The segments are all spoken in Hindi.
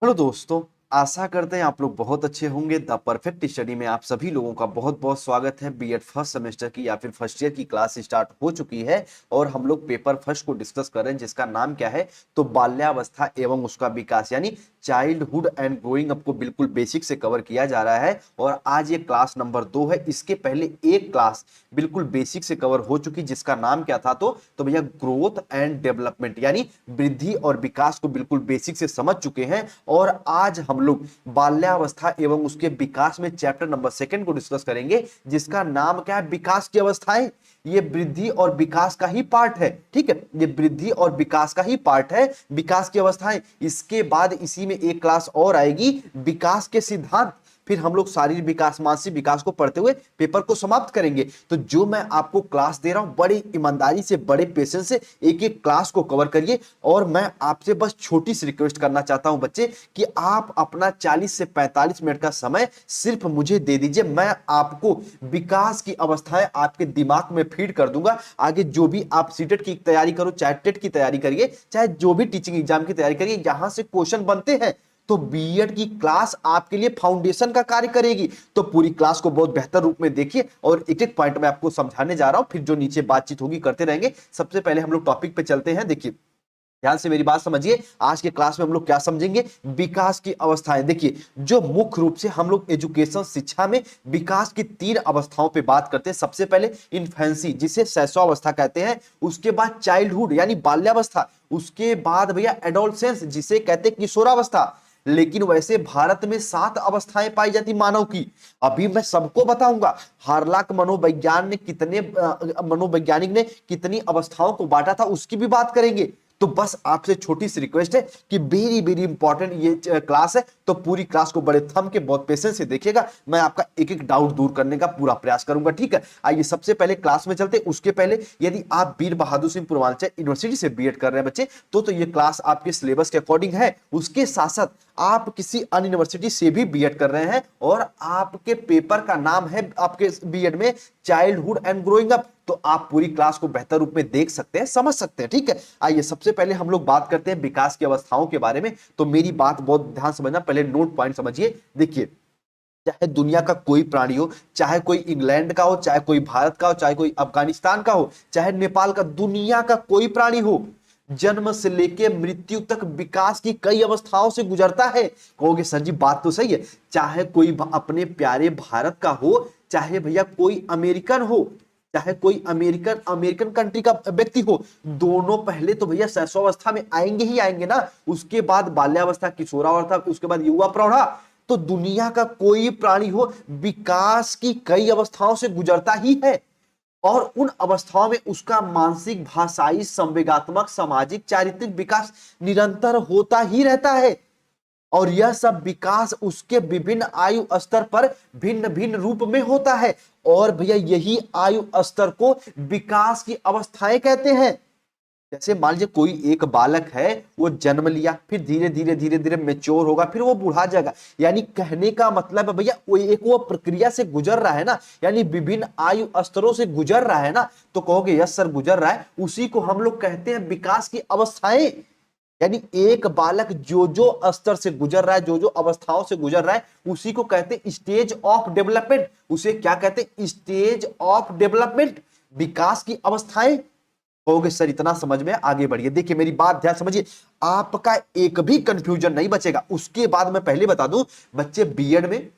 हेलो दोस्तों। आशा करते हैं आप लोग बहुत अच्छे होंगे। द परफेक्ट स्टडी में आप सभी लोगों का बहुत बहुत स्वागत है। बीएड फर्स्ट सेमेस्टर की या फिर फर्स्ट ईयर की क्लास स्टार्ट हो चुकी है और हम लोग पेपर फर्स्ट को डिस्कस कर रहे हैं जिसका नाम क्या है, तो बाल्यावस्था एवं उसका विकास यानी चाइल्डहुड एंड ग्रोइंग अप को बिल्कुल बेसिक से कवर किया जा रहा है। और आज ये क्लास नंबर 2 है। इसके पहले एक क्लास बिल्कुल बेसिक से कवर हो चुकी जिसका नाम क्या था, तो भैया ग्रोथ एंड डेवलपमेंट यानी वृद्धि और विकास को बिल्कुल बेसिक से समझ चुके हैं। और आज हम लोग बाल्यावस्था एवं उसके विकास में चैप्टर नंबर 2 को डिस्कस करेंगे जिसका नाम क्या है, विकास की अवस्थाएं। ये वृद्धि और विकास का ही पार्ट है, ठीक है, ये वृद्धि और विकास का ही पार्ट है, विकास की अवस्थाएं। इसके बाद इसी में एक क्लास और आएगी, विकास के सिद्धांत। फिर हम लोग शारीरिक विकास मानसिक विकास को पढ़ते हुए पेपर को समाप्त करेंगे। तो जो मैं आपको क्लास दे रहा हूं, बड़ी ईमानदारी से बड़े पेशेंस से एक एक क्लास को कवर करिए। और मैं आपसे बस छोटी सी रिक्वेस्ट करना चाहता हूं बच्चे कि आप अपना 40 से 45 मिनट का समय सिर्फ मुझे दे दीजिए। मैं आपको विकास की अवस्थाएं आपके दिमाग में फीड कर दूंगा। आगे जो भी आप सीटेट की तैयारी करो, चाहे टेट की तैयारी करिए, चाहे जो भी टीचिंग एग्जाम की तैयारी करिए, यहां से क्वेश्चन बनते हैं। तो बीएड की क्लास आपके लिए फाउंडेशन का कार्य करेगी। तो पूरी क्लास को बहुत बेहतर रूप में देखिए और एक एक पॉइंट में आपको समझाने जा रहा हूं, फिर जो नीचे बातचीत होगी करते रहेंगे। सबसे पहले हम लोग टॉपिक पे चलते हैं। देखिए, ध्यान से मेरी बात समझिए। आज के क्लास में हम लोग क्या समझेंगे, विकास की अवस्थाएं। देखिए, जो मुख्य रूप से हम लोग एजुकेशन शिक्षा में विकास की 3 अवस्थाओं पे बात करते हैं। सबसे पहले इन्फेंसी जिसे शैशवावस्था कहते हैं, उसके बाद चाइल्डहुड यानी बाल्यावस्था, उसके बाद भैया एडोलसेंस जिसे कहते हैं किशोरावस्था। लेकिन वैसे भारत में 7 अवस्थाएं पाई जाती मानव की। अभी मैं सबको बताऊंगा हार्लाक मनोविज्ञान ने कितने मनोवैज्ञानिक ने कितनी अवस्थाओं को बांटा था, उसकी भी बात करेंगे। तो बस आपसे छोटी सी रिक्वेस्ट है कि वेरी वेरी इंपॉर्टेंट ये क्लास है, तो पूरी क्लास को बड़े थम के बहुत पेशेंस से देखिएगा। मैं आपका एक एक डाउट दूर करने का पूरा प्रयास करूंगा, ठीक है। आइए सबसे पहले क्लास में चलते। उसके पहले यदि आप वीर बहादुर सिंह पूर्वांचल यूनिवर्सिटी से बीएड कर रहे हैं बच्चे, तो ये क्लास आपके सिलेबस के अकॉर्डिंग है। उसके साथ साथ आप किसी अन्य यूनिवर्सिटी से भी बीएड कर रहे हैं और आपके पेपर का नाम है आपके बीएड में चाइल्डहुड एंड ग्रोइंग अप, तो आप पूरी क्लास को बेहतर रूप में देख सकते हैं, समझ सकते हैं, ठीक है। आइए सबसे पहले हम लोग बात करते हैं विकास की अवस्थाओं के बारे में। तो मेरी बात बहुत ध्यान समझना, पहले नोट पॉइंट समझिए। देखिए, चाहे दुनिया का कोई प्राणी हो, चाहे कोई इंग्लैंड का हो, चाहे कोई भारत का हो, चाहे कोई अफगानिस्तान का हो, चाहे नेपाल का, दुनिया का कोई प्राणी हो, जन्म से लेके मृत्यु तक विकास की कई अवस्थाओं से गुजरता है। कहोगे सर जी बात तो सही है, चाहे कोई अपने प्यारे भारत का हो, चाहे भैया कोई अमेरिकन हो, चाहे कोई अमेरिकन अमेरिकन कंट्री का व्यक्ति हो, दोनों पहले तो भैया शैशवावस्था में आएंगे ही आएंगे ना। उसके बाद बाल्यावस्था, किशोरावस्था, उसके बाद युवा प्रौढ़ा। तो दुनिया का कोई प्राणी हो, विकास की कई अवस्थाओं से गुजरता ही है। और उन अवस्थाओं में उसका मानसिक, भाषाई, संवेगात्मक, सामाजिक, चारित्रिक विकास निरंतर होता ही रहता है। और यह सब विकास उसके विभिन्न आयु स्तर पर भिन्न भिन्न रूप में होता है। और भैया यही आयु स्तर को विकास की अवस्थाएं कहते हैं। जैसे मान लीजिए कोई एक बालक है, वो जन्म लिया, फिर धीरे धीरे धीरे धीरे मेच्योर होगा, फिर वो बूढ़ा जाएगा। यानी कहने का मतलब है भैया वो प्रक्रिया से गुजर रहा है ना, यानी विभिन्न आयु स्तरों से गुजर रहा है ना। तो कहोगे यस सर गुजर रहा है, उसी को हम लोग कहते हैं विकास की अवस्थाएं। यानी एक बालक जो जो स्तर से गुजर रहा है, जो जो अवस्थाओं से गुजर रहा है, उसी को कहते हैं स्टेज ऑफ डेवलपमेंट। उसे क्या कहते हैं, स्टेज ऑफ डेवलपमेंट, विकास की अवस्थाएं। कहोगे सर इतना समझ में, आगे बढ़िए। देखिए मेरी बात ध्यान समझिए, आपका एक भी कंफ्यूजन नहीं बचेगा। उसके बाद मैं पहले बता दूं बच्चे, बीएड में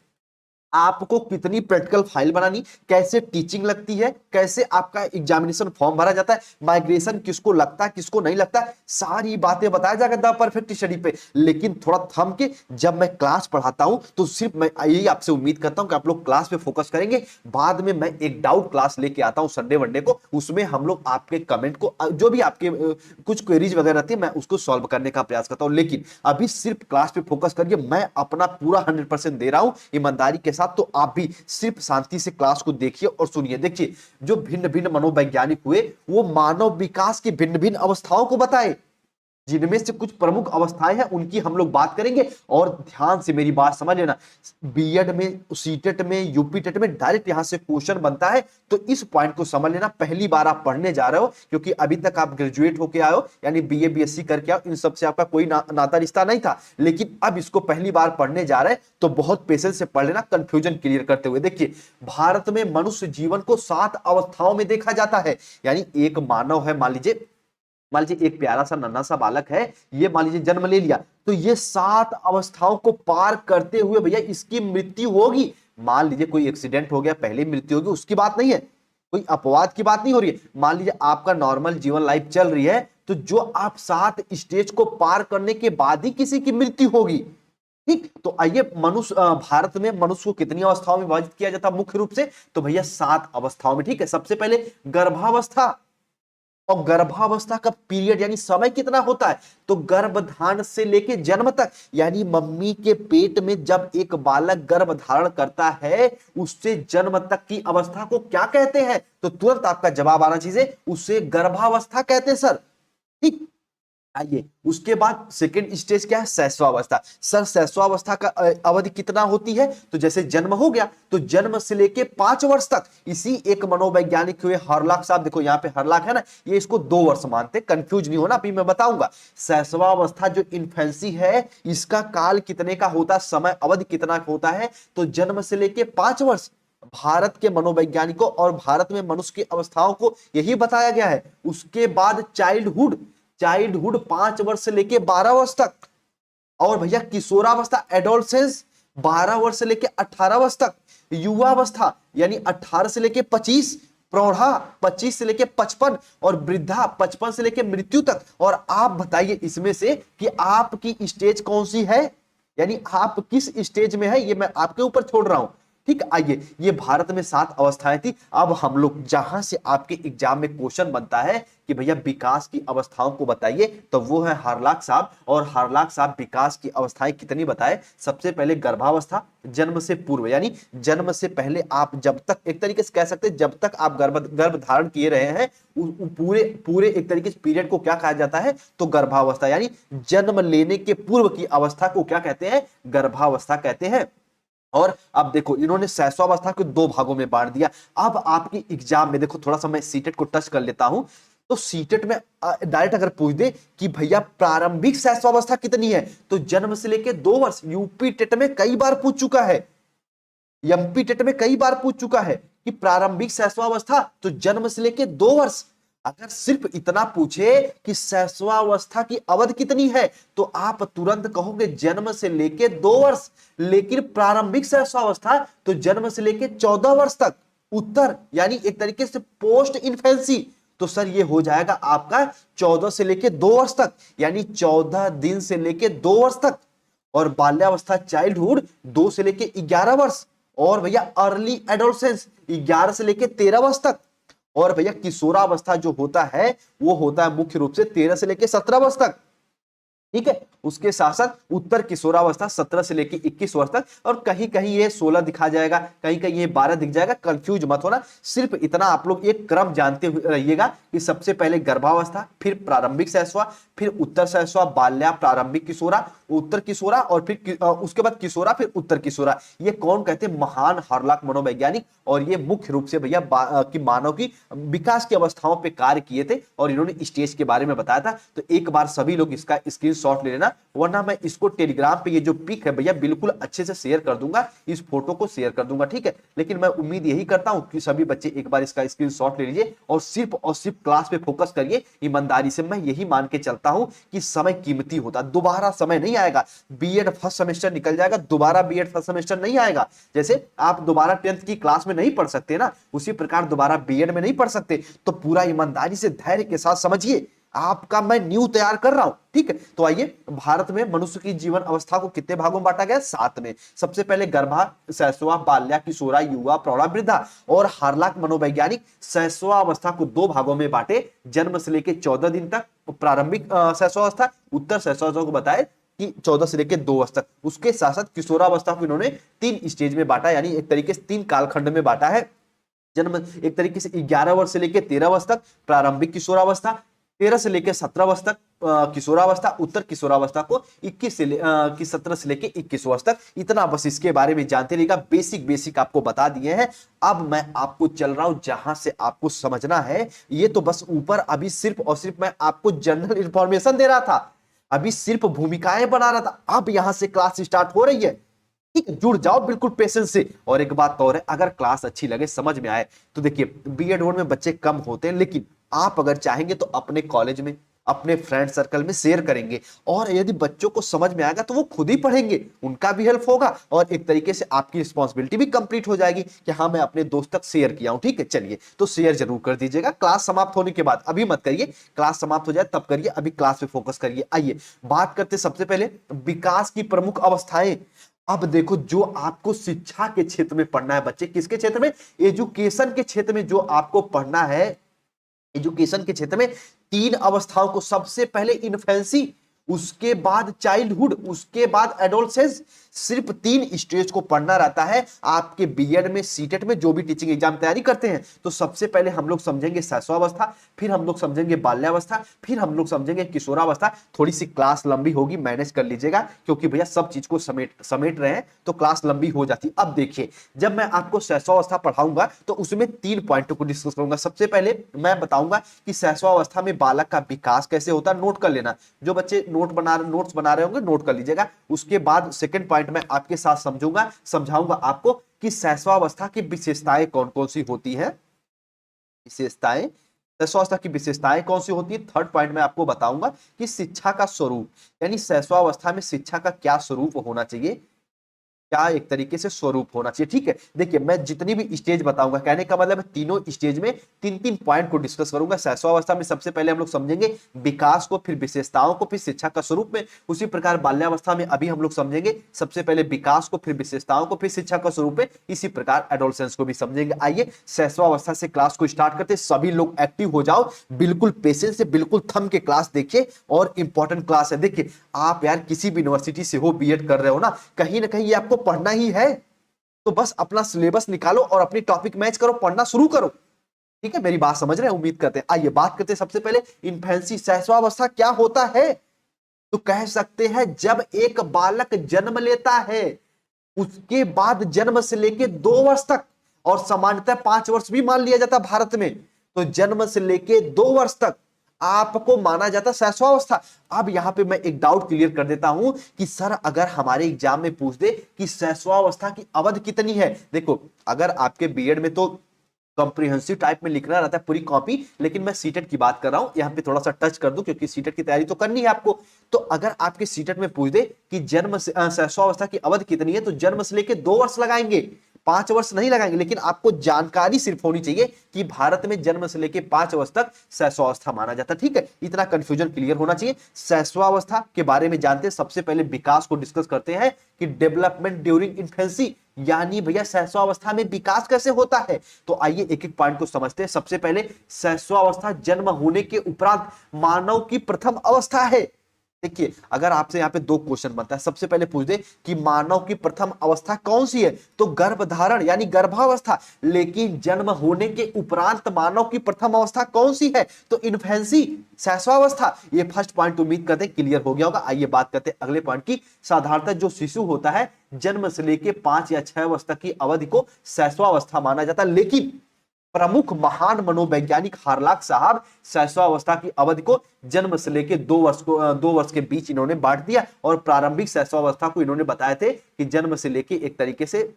आपको कितनी प्रैक्टिकल फाइल बनानी, कैसे टीचिंग लगती है, कैसे आपका एग्जामिनेशन फॉर्म भरा जाता है, माइग्रेशन किसको लगता है किसको नहीं लगता है, सारी बातें बताया जाएगा द परफेक्ट स्टडी पे। लेकिन थोड़ा थम के जब मैं क्लास पढ़ाता हूं तो सिर्फ मैं यही आपसे उम्मीद करता हूं कि आप लोग क्लास पे फोकस करेंगे। बाद में मैं एक डाउट क्लास लेके आता हूं संडे वनडे को, उसमें हम लोग आपके कमेंट को, जो भी आपके कुछ क्वेरीज वगैरह रहती है, मैं उसको सॉल्व करने का प्रयास करता हूं। लेकिन अभी सिर्फ क्लास पे फोकस करिए। मैं अपना पूरा 100% दे रहा हूं ईमानदारी के साथ। तो आप भी सिर्फ शांति से क्लास को देखिए और सुनिए। देखिए, जो भिन्न भिन्न मनोवैज्ञानिक हुए, वो मानव विकास की भिन्न भिन्न अवस्थाओं को बताए। जिनमें से कुछ प्रमुख अवस्थाएं हैं उनकी हम लोग बात करेंगे। और ध्यान से मेरी बात समझ लेना, बीएड में, सीटेट में, यूपी टेट में डायरेक्ट यहां से क्वेश्चन बनता है, तो इस पॉइंट को समझ लेना। पहली बार आप पढ़ने जा रहे हो, क्योंकि अभी तक आप ग्रेजुएट होके आए हो, यानी बीए बीएससी करके आओ, इन सबसे आपका कोई नाता रिश्ता नहीं था, लेकिन अब इसको पहली बार पढ़ने जा रहे हैं, तो बहुत पेशेंस से पढ़ लेना कंफ्यूजन क्लियर करते हुए। देखिए, भारत में मनुष्य जीवन को 7 अवस्थाओं में देखा जाता है। यानी एक मानव है, मान लीजिए एक प्यारा सा नन्हा सा बालक है, ये मान लीजिए जन्म ले लिया, तो ये 7 अवस्थाओं को पार करते हुए भैया इसकी मृत्यु होगी। मान लीजिए कोई एक्सीडेंट हो गया, पहले मृत्यु होगी, उसकी बात नहीं है, कोई अपवाद की बात नहीं हो रही है। मान लीजिए आपका नॉर्मल जीवन लाइफ चल रही है, तो जो आप 7 स्टेज को पार करने के बाद ही किसी की मृत्यु होगी। ठीक, तो आइए, मनुष्य भारत में मनुष्य को कितनी अवस्थाओं में विभाजित किया जाता है मुख्य रूप से? तो भैया 7 अवस्थाओं में। ठीक है, सबसे पहले गर्भावस्था। और गर्भावस्था का पीरियड यानी समय कितना होता है? तो गर्भधारण से लेके जन्म तक, यानी मम्मी के पेट में जब एक बालक गर्भ धारण करता है, उससे जन्म तक की अवस्था को क्या कहते हैं? तो तुरंत आपका जवाब आना चाहिए, उसे गर्भावस्था कहते हैं सर। ठीक, आइए, उसके बाद सेकेंड स्टेज क्या है? शैशवावस्था। सर शैशवावस्था का अवधि कितना होती है? तो जैसे जन्म हो गया, तो जन्म से लेके 5 वर्ष तक। इसी एक मनोवैज्ञानिक हुए हरलाख साहब, देखो यहाँ पे हरलाख है ना, ये इसको 2 वर्ष मानते, कंफ्यूज नहीं होना, अभी मैं बताऊंगा। शैशवावस्था जो इन्फेंसी है, इसका काल कितने का होता है, समय अवधि कितना होता है? तो जन्म से लेके 5 वर्ष। भारत के मनोवैज्ञानिकों और भारत में मनुष्य की अवस्थाओं को यही बताया गया है। उसके बाद चाइल्डहुड, 5 वर्ष से लेके 12 वर्ष तक। और भैया किशोरावस्था, एडोलसेंस, 12 वर्ष से लेके 18 वर्ष तक। युवावस्था यानी 18 से लेके 25, प्रौढ़ा 25 से लेके 55, और वृद्धा 55 से लेके मृत्यु तक। और आप बताइए इसमें से कि आपकी स्टेज कौन सी है, यानी आप किस स्टेज में है, ये मैं आपके ऊपर छोड़ रहा हूं। ठीक, आइए, ये भारत में 7 अवस्थाएं थी। अब हम लोग जहां से आपके एग्जाम में क्वेश्चन बनता है कि भैया विकास की अवस्थाओं को बताइए, तो वो है हरलाख साहब। और हरलाख साहब विकास की अवस्थाएं कितनी बताए? सबसे पहले गर्भावस्था, जन्म से पूर्व, यानी जन्म से पहले आप जब तक, एक तरीके से कह सकते हैं जब तक आप गर्भ धारण किए रहे हैं, पूरे पूरे एक तरीके से पीरियड को क्या कहा जाता है? तो गर्भावस्था, यानी जन्म लेने के पूर्व की अवस्था को क्या कहते हैं? गर्भावस्था कहते हैं। और अब देखो, इन्होंने शैशवावस्था को 2 भागों में बांट दिया। अब आपकी एग्जाम में देखो, थोड़ा सा मैं सीटेट को टच कर लेता हूं, तो सीटेट में डायरेक्ट अगर पूछ दे कि भैया प्रारंभिक शैशवावस्था कितनी है, तो जन्म से लेके 2 वर्ष। यूपी टेट में कई बार पूछ चुका है, एमपी टेट में कई बार पूछ चुका है कि प्रारंभिक शैशवावस्था, तो जन्म से लेके 2 वर्ष। अगर सिर्फ इतना पूछे कि शैशवावस्था की अवधि कितनी है, तो आप तुरंत कहोगे जन्म से लेके 2 वर्ष। लेकिन प्रारंभिक शैशवावस्था, तो जन्म से लेके 14 वर्ष तक। उत्तर यानी एक तरीके से पोस्ट इन्फेंसी, तो सर ये हो जाएगा आपका 14 से लेके 2 वर्ष तक, यानी 14 दिन से लेके 2 वर्ष तक। और बाल्यावस्था, चाइल्डहुड, 2 से लेके 11 वर्ष। और भैया अर्ली एडोलसेंस, 11 से लेके 13 वर्ष तक। और भैया किशोरावस्था जो होता है, वो होता है मुख्य रूप से 13 से लेके 17 वर्ष तक। ठीक है, उसके साथ साथ उत्तर किशोरावस्था 17 से लेकर 21 वर्ष तक। और कहीं कहीं ये 16 दिखा जाएगा, कहीं कहीं ये 12 दिख जाएगा, कंफ्यूज मत होना। सिर्फ इतना आप लोग एक क्रम जानते हुए रहिएगा कि सबसे पहले गर्भावस्था, फिर प्रारंभिक शैशवा, फिर उत्तर शैशवा, बाल्या, प्रारंभिक किशोरा, उत्तर किशोरा, और फिर उसके बाद किशोरा, फिर उत्तर किशोरा। ये कौन कहते हैं? महान हरलाख मनोवैज्ञानिक। और ये मुख्य रूप से भैया कि मानव की विकास की अवस्थाओं पे कार्य किए थे, और इन्होंने स्टेज के बारे में बताया था। तो एक बार सभी लोग इसका स्क्रीनशॉट ले लेना, वरना मैं इसको टेलीग्राम पे ये जो पिक है भैया बिल्कुल अच्छे से शेयर कर दूंगा, इस फोटो को शेयर कर दूंगा। ठीक है, लेकिन मैं उम्मीद यही करता हूं कि सभी बच्चे एक बार इसका स्क्रीनशॉट ले लीजिए और सिर्फ क्लास पे फोकस करिए ईमानदारी से। मैं यही मान के चलता हूं कि समय कीमती होता, दोबारा समय नहीं आएगा। बीएड फर्स्ट सेमेस्टर निकल जाएगा, दोबारा बीएड फर्स्ट सेमेस्टर नहीं आएगा। जैसे आप दोबारा 10th की क्लास में नहीं पढ़ सकते ना, उसी प्रकार दोबारा बीएड में नहीं पढ़ सकते। तो पूरा ईमानदारी से धैर्य के साथ समझिए, आपका मैं न्यू तैयार कर रहा हूं। ठीक है, तो आइए, भारत में मनुष्य की जीवन अवस्था को कितने भागों में बांटा गया? 7 में। सबसे पहले गर्भा, शैशवा, बाल्या, किशोरा, युवा, प्रौढ़ा, वृद्धा। और हरलाख मनोवैज्ञानिक शैशवावस्था को 2 भागों में बांटे, जन्म से लेकर 14 दिन तक प्रारंभिक शैशवावस्था, उत्तर शैशवावस्था को बताए कि 14 से लेकर 2 वर्ष तक। उसके साथ साथ किशोरावस्था को इन्होंने 3 स्टेज में बांटा, यानी एक तरीके से 3 कालखंड में बांटा है। जन्म एक तरीके से 11 वर्ष से लेकर 13 वर्ष तक प्रारंभिक किशोरावस्था, 13 से लेकर 17 वर्ष तक किशोरावस्था, उत्तर किशोरावस्था को 17 से लेकर 21 वर्ष तक। इतना बस इसके बारे में जानते रहिएगा, बेसिक बेसिक आपको बता दिए हैं। अब मैं आपको चल रहा हूं जहां से आपको समझना है। ये तो बस ऊपर अभी सिर्फ और सिर्फ मैं आपको जनरल इंफॉर्मेशन दे रहा था, अभी सिर्फ भूमिकाएं बना रहा था। अब यहां से क्लास स्टार्ट हो रही है, ठीक है, जुड़ जाओ बिल्कुल पेशेंस से। और एक बात और है, अगर क्लास अच्छी लगे, समझ में आए, तो देखिए बीएड में बच्चे कम होते हैं, लेकिन आप अगर चाहेंगे तो अपने कॉलेज में, अपने फ्रेंड सर्कल में शेयर करेंगे, और यदि बच्चों को समझ में आएगा तो वो खुद ही पढ़ेंगे, उनका भी हेल्प होगा, और एक तरीके से आपकी रिस्पॉन्सिबिलिटी भी कंप्लीट हो जाएगी कि हाँ मैं अपने दोस्त तक शेयर किया हूं। ठीक है, चलिए तो शेयर जरूर कर दीजिएगा क्लास समाप्त होने के बाद, अभी मत करिए, क्लास समाप्त हो जाए तब करिए, अभी क्लास पे फोकस करिए। आइए बात करते सबसे पहले विकास की प्रमुख अवस्थाएं। अब देखो, जो आपको शिक्षा के क्षेत्र में पढ़ना है बच्चे, किसके क्षेत्र में, एजुकेशन के क्षेत्र में जो आपको पढ़ना है, एजुकेशन के क्षेत्र में 3 अवस्थाओं को, सबसे पहले इन्फेंसी, उसके बाद चाइल्डहुड, उसके बाद एडोलसेंस, सिर्फ 3 स्टेज को पढ़ना रहता है आपके बीएड में, सीटेट में, जो भी टीचिंग एग्जाम तैयारी करते हैं। तो सबसे पहले हम लोग समझेंगे शैशवावस्था, फिर हम लोग समझेंगे बाल्यावस्था, फिर हम लोग समझेंगे किशोरावस्था। थोड़ी सी क्लास लंबी होगी, मैनेज कर लीजिएगा, क्योंकि भैया सब चीज को समेट रहे हैं तो क्लास लंबी हो जाती है। अब देखिए, जब मैं आपको शैशवावस्था पढ़ाऊंगा तो उसमें 3 पॉइंटों को डिस्कस करूंगा। सबसे पहले मैं बताऊंगा कि शैशवावस्था में बालक का विकास कैसे होता है, नोट कर लेना, जो बच्चे नोट्स बना रहे होंगे नोट कर लीजिएगा। उसके बाद सेकंड पॉइंट में आपके साथ समझाऊंगा आपको कि शैशवावस्था की विशेषताएं कौन कौन सी होती है, विशेषताएं, शैशवावस्था की विशेषताएं कौन सी होती है। थर्ड पॉइंट में आपको बताऊंगा कि शिक्षा का स्वरूप, यानी शैशवावस्था में शिक्षा का क्या स्वरूप होना चाहिए, क्या एक तरीके से स्वरूप होना चाहिए। ठीक है, देखिए मैं जितनी भी स्टेज बताऊंगा, कहने का मतलब है तीनों स्टेज में 3-3 पॉइंट को डिस्कस करूंगा। शैशवावस्था में सबसे पहले हम लोग समझेंगे विकास को, फिर विशेषताओं को, फिर शिक्षा का स्वरूप में। उसी प्रकार बाल्यावस्था में अभी हम लोग समझेंगे सबसे पहले विकास को, फिर विशेषताओं को, फिर शिक्षा का स्वरूप में। इसी प्रकार एडोलसेंस को भी समझेंगे। आइए शैशवावस्था से क्लास को स्टार्ट करते, सभी लोग एक्टिव हो जाओ, बिल्कुल पेशेंस से, बिल्कुल थम के क्लास देखिए, और इंपॉर्टेंट क्लास है। देखिए आप यार किसी भी यूनिवर्सिटी से हो, बीएड कर रहे हो ना कहीं ये आपको पढ़ना ही है, तो बस अपना सिलेबस निकालो और अपनी टॉपिक मैच करो, पढ़ना शुरू करो। ठीक है, मेरी बात समझ रहे हैं, उम्मीद करते हैं। आइए बात करते हैं सबसे पहले इन्फेंसी, शैशवावस्था क्या होता है। तो कह सकते हैं जब एक बालक जन्म लेता है, उसके बाद जन्म से लेके 2 वर्ष तक, और सामान्यतः 5 वर्ष भी मान लिया जाता है भारत में, तो जन्म से लेके 2 वर्ष तक आपको माना जाता है शैशवावस्था। अब यहां पे मैं एक डाउट क्लियर कर देता हूं कि सर अगर हमारे एग्जाम में पूछ दे कि शैशवावस्था की अवधि कितनी है, देखो अगर आपके बीएड में तो कॉम्प्रिहेंसिव टाइप में लिखना रहता है पूरी कॉपी, लेकिन मैं सीटेट की बात कर रहा हूं, यहां पे थोड़ा सा टच कर दूं क्योंकि सीटेट की तैयारी तो करनी है आपको। तो अगर आपके सीटेट में पूछ दे कि जन्म से शैशवावस्था की अवधि कितनी है, तो जन्म से लेके 2 वर्ष लगाएंगे, 5 वर्ष नहीं लगाएंगे। लेकिन आपको जानकारी सिर्फ होनी चाहिए कि भारत में जन्म से लेके 5 वर्ष तक शैशवावस्था माना जाता है। ठीक है, इतना कंफ्यूजन क्लियर होना चाहिए। शैशवावस्था के बारे में जानते हैं, सबसे पहले विकास को डिस्कस करते हैं कि डेवलपमेंट ड्यूरिंग इन्फेंसी, यानी भैया शैशवावस्था में विकास कैसे होता है। तो आइए एक एक पॉइंट को समझते हैं। सबसे पहले शैशवावस्था जन्म होने के उपरांत मानव की प्रथम अवस्था है। देखिए अगर आपसे यहाँ पे 2 क्वेश्चन बनता है, सबसे पहले पूछ दे कि मानव की प्रथम अवस्था कौन सी है, तो गर्भधारण यानी गर्भावस्था। लेकिन जन्म होने के उपरांत मानव की प्रथम अवस्था कौन सी है, तो इन्फेंसी, शैशवावस्था। ये फर्स्ट पॉइंट उम्मीद करते हैं क्लियर हो गया होगा। आइए बात करते हैं अगले पॉइंट की। साधारणतः जो शिशु होता है जन्म से लेके 5 या 6 वर्ष तक की अवधि को शैशवावस्था माना जाता है, लेकिन प्रमुख महान मनोवैज्ञानिक हार्लॉक साहब शैशवावस्था की अवधि को जन्म से लेकर 2 वर्ष के बीच इन्होंने बांट दिया, और प्रारंभिक शैशवावस्था को इन्होंने बताए थे कि जन्म से लेके एक तरीके से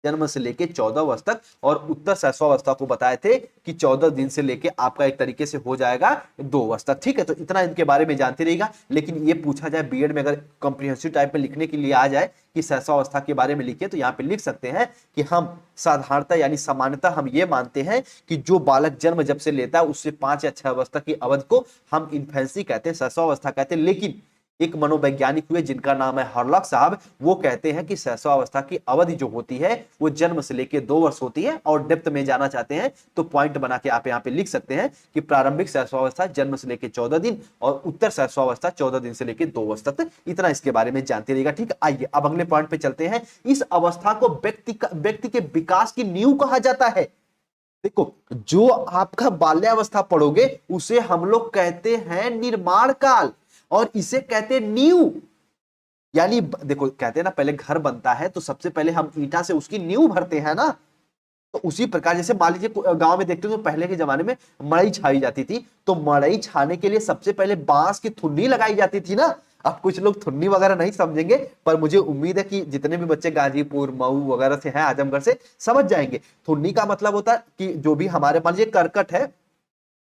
14 वर्ष तक, और उत्तर शैशवावस्था को बताए थे कि 14 दिन से लेके आपका एक तरीके से हो जाएगा 2 वर्ष तक। ठीक है, तो इतना इनके बारे में जानते रहिएगा। लेकिन ये पूछा जाए बीएड में, अगर कॉम्प्रिहेंसिव टाइप में लिखने के लिए आ जाए कि शैशवावस्था के बारे में लिखिए, तो यहाँ पे लिख सकते हैं कि हम साधारणतः यानी सामान्यतः हम ये मानते हैं कि जो बालक जन्म जब से लेता है उससे 5 या 6 वर्ष तक की अवधि को हम इन्फेंसी कहते हैं, शैशवावस्था कहते हैं। लेकिन एक मनोवैज्ञानिक हुए जिनका नाम है हार्लॉक साहब, वो कहते हैं कि शैशवावस्था की अवधि जो होती है वो जन्म से लेकर 2 वर्ष होती है। और डेप्थ में जाना चाहते हैं तो पॉइंट बना के आप यहाँ पे लिख सकते हैं कि प्रारंभिक शैशवावस्था जन्म से लेकर 14 दिन, और उत्तर शैशवावस्था 14 दिन से लेकर 2 वर्ष तक। इतना इसके बारे में जानते रहिएगा। ठीक है, आइए अब अगले पॉइंट पे चलते हैं। इस अवस्था को व्यक्ति के विकास की नींव कहा जाता है। देखो, जो आपका बाल्यावस्था पढ़ोगे उसे हम लोग कहते हैं निर्माण काल, और इसे कहते हैं नींव। यानी देखो, कहते हैं ना पहले घर बनता है तो सबसे पहले हम ईंटा से उसकी नींव भरते हैं ना। तो उसी प्रकार जैसे मान लीजिए गांव में देखते हो तो पहले के जमाने में मड़ई छाई जाती थी, तो मड़ई छाने के लिए सबसे पहले बांस की थुन्नी लगाई जाती थी ना। अब कुछ लोग थुन्नी वगैरह नहीं समझेंगे, पर मुझे उम्मीद है कि जितने भी बच्चे गाजीपुर मऊ वगैरह से हैं, आजमगढ़ से, समझ जाएंगे। थुन्नी का मतलब होता है कि जो भी हमारे मान लीजिए करकट है,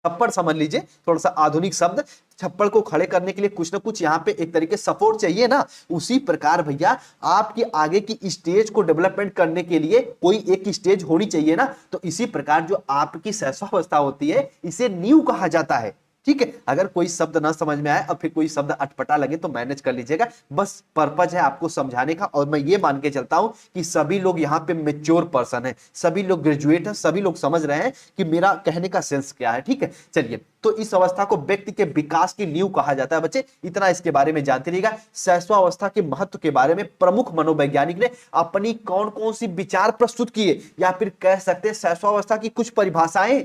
छप्पड़ समझ लीजिए, थोड़ा सा आधुनिक शब्द, छप्पड़ को खड़े करने के लिए कुछ ना कुछ यहाँ पे एक तरीके सपोर्ट चाहिए ना। उसी प्रकार भैया आपकी आगे की स्टेज को डेवलपमेंट करने के लिए कोई एक स्टेज होनी चाहिए ना। तो इसी प्रकार जो आपकी शैशवावस्था होती है इसे नींव कहा जाता है। ठीक है, अगर कोई शब्द ना समझ में आए और फिर कोई शब्द अटपटा लगे तो मैनेज कर लीजिएगा, बस पर्पज है आपको समझाने का। और मैं ये मान के चलता हूं कि सभी लोग यहाँ पे मेच्योर पर्सन है, सभी लोग ग्रेजुएट है, सभी लोग समझ रहे हैं कि मेरा कहने का सेंस क्या है। ठीक है, चलिए, तो इस अवस्था को व्यक्ति के विकास की नींव कहा जाता है। बच्चे इतना इसके बारे में जानते रहिएगा। शैशवावस्था के महत्व के बारे में प्रमुख मनोवैज्ञानिक ने अपनी कौन कौन सी विचार प्रस्तुत किए, या फिर कह सकते हैं शैशवावस्था की कुछ परिभाषाएं।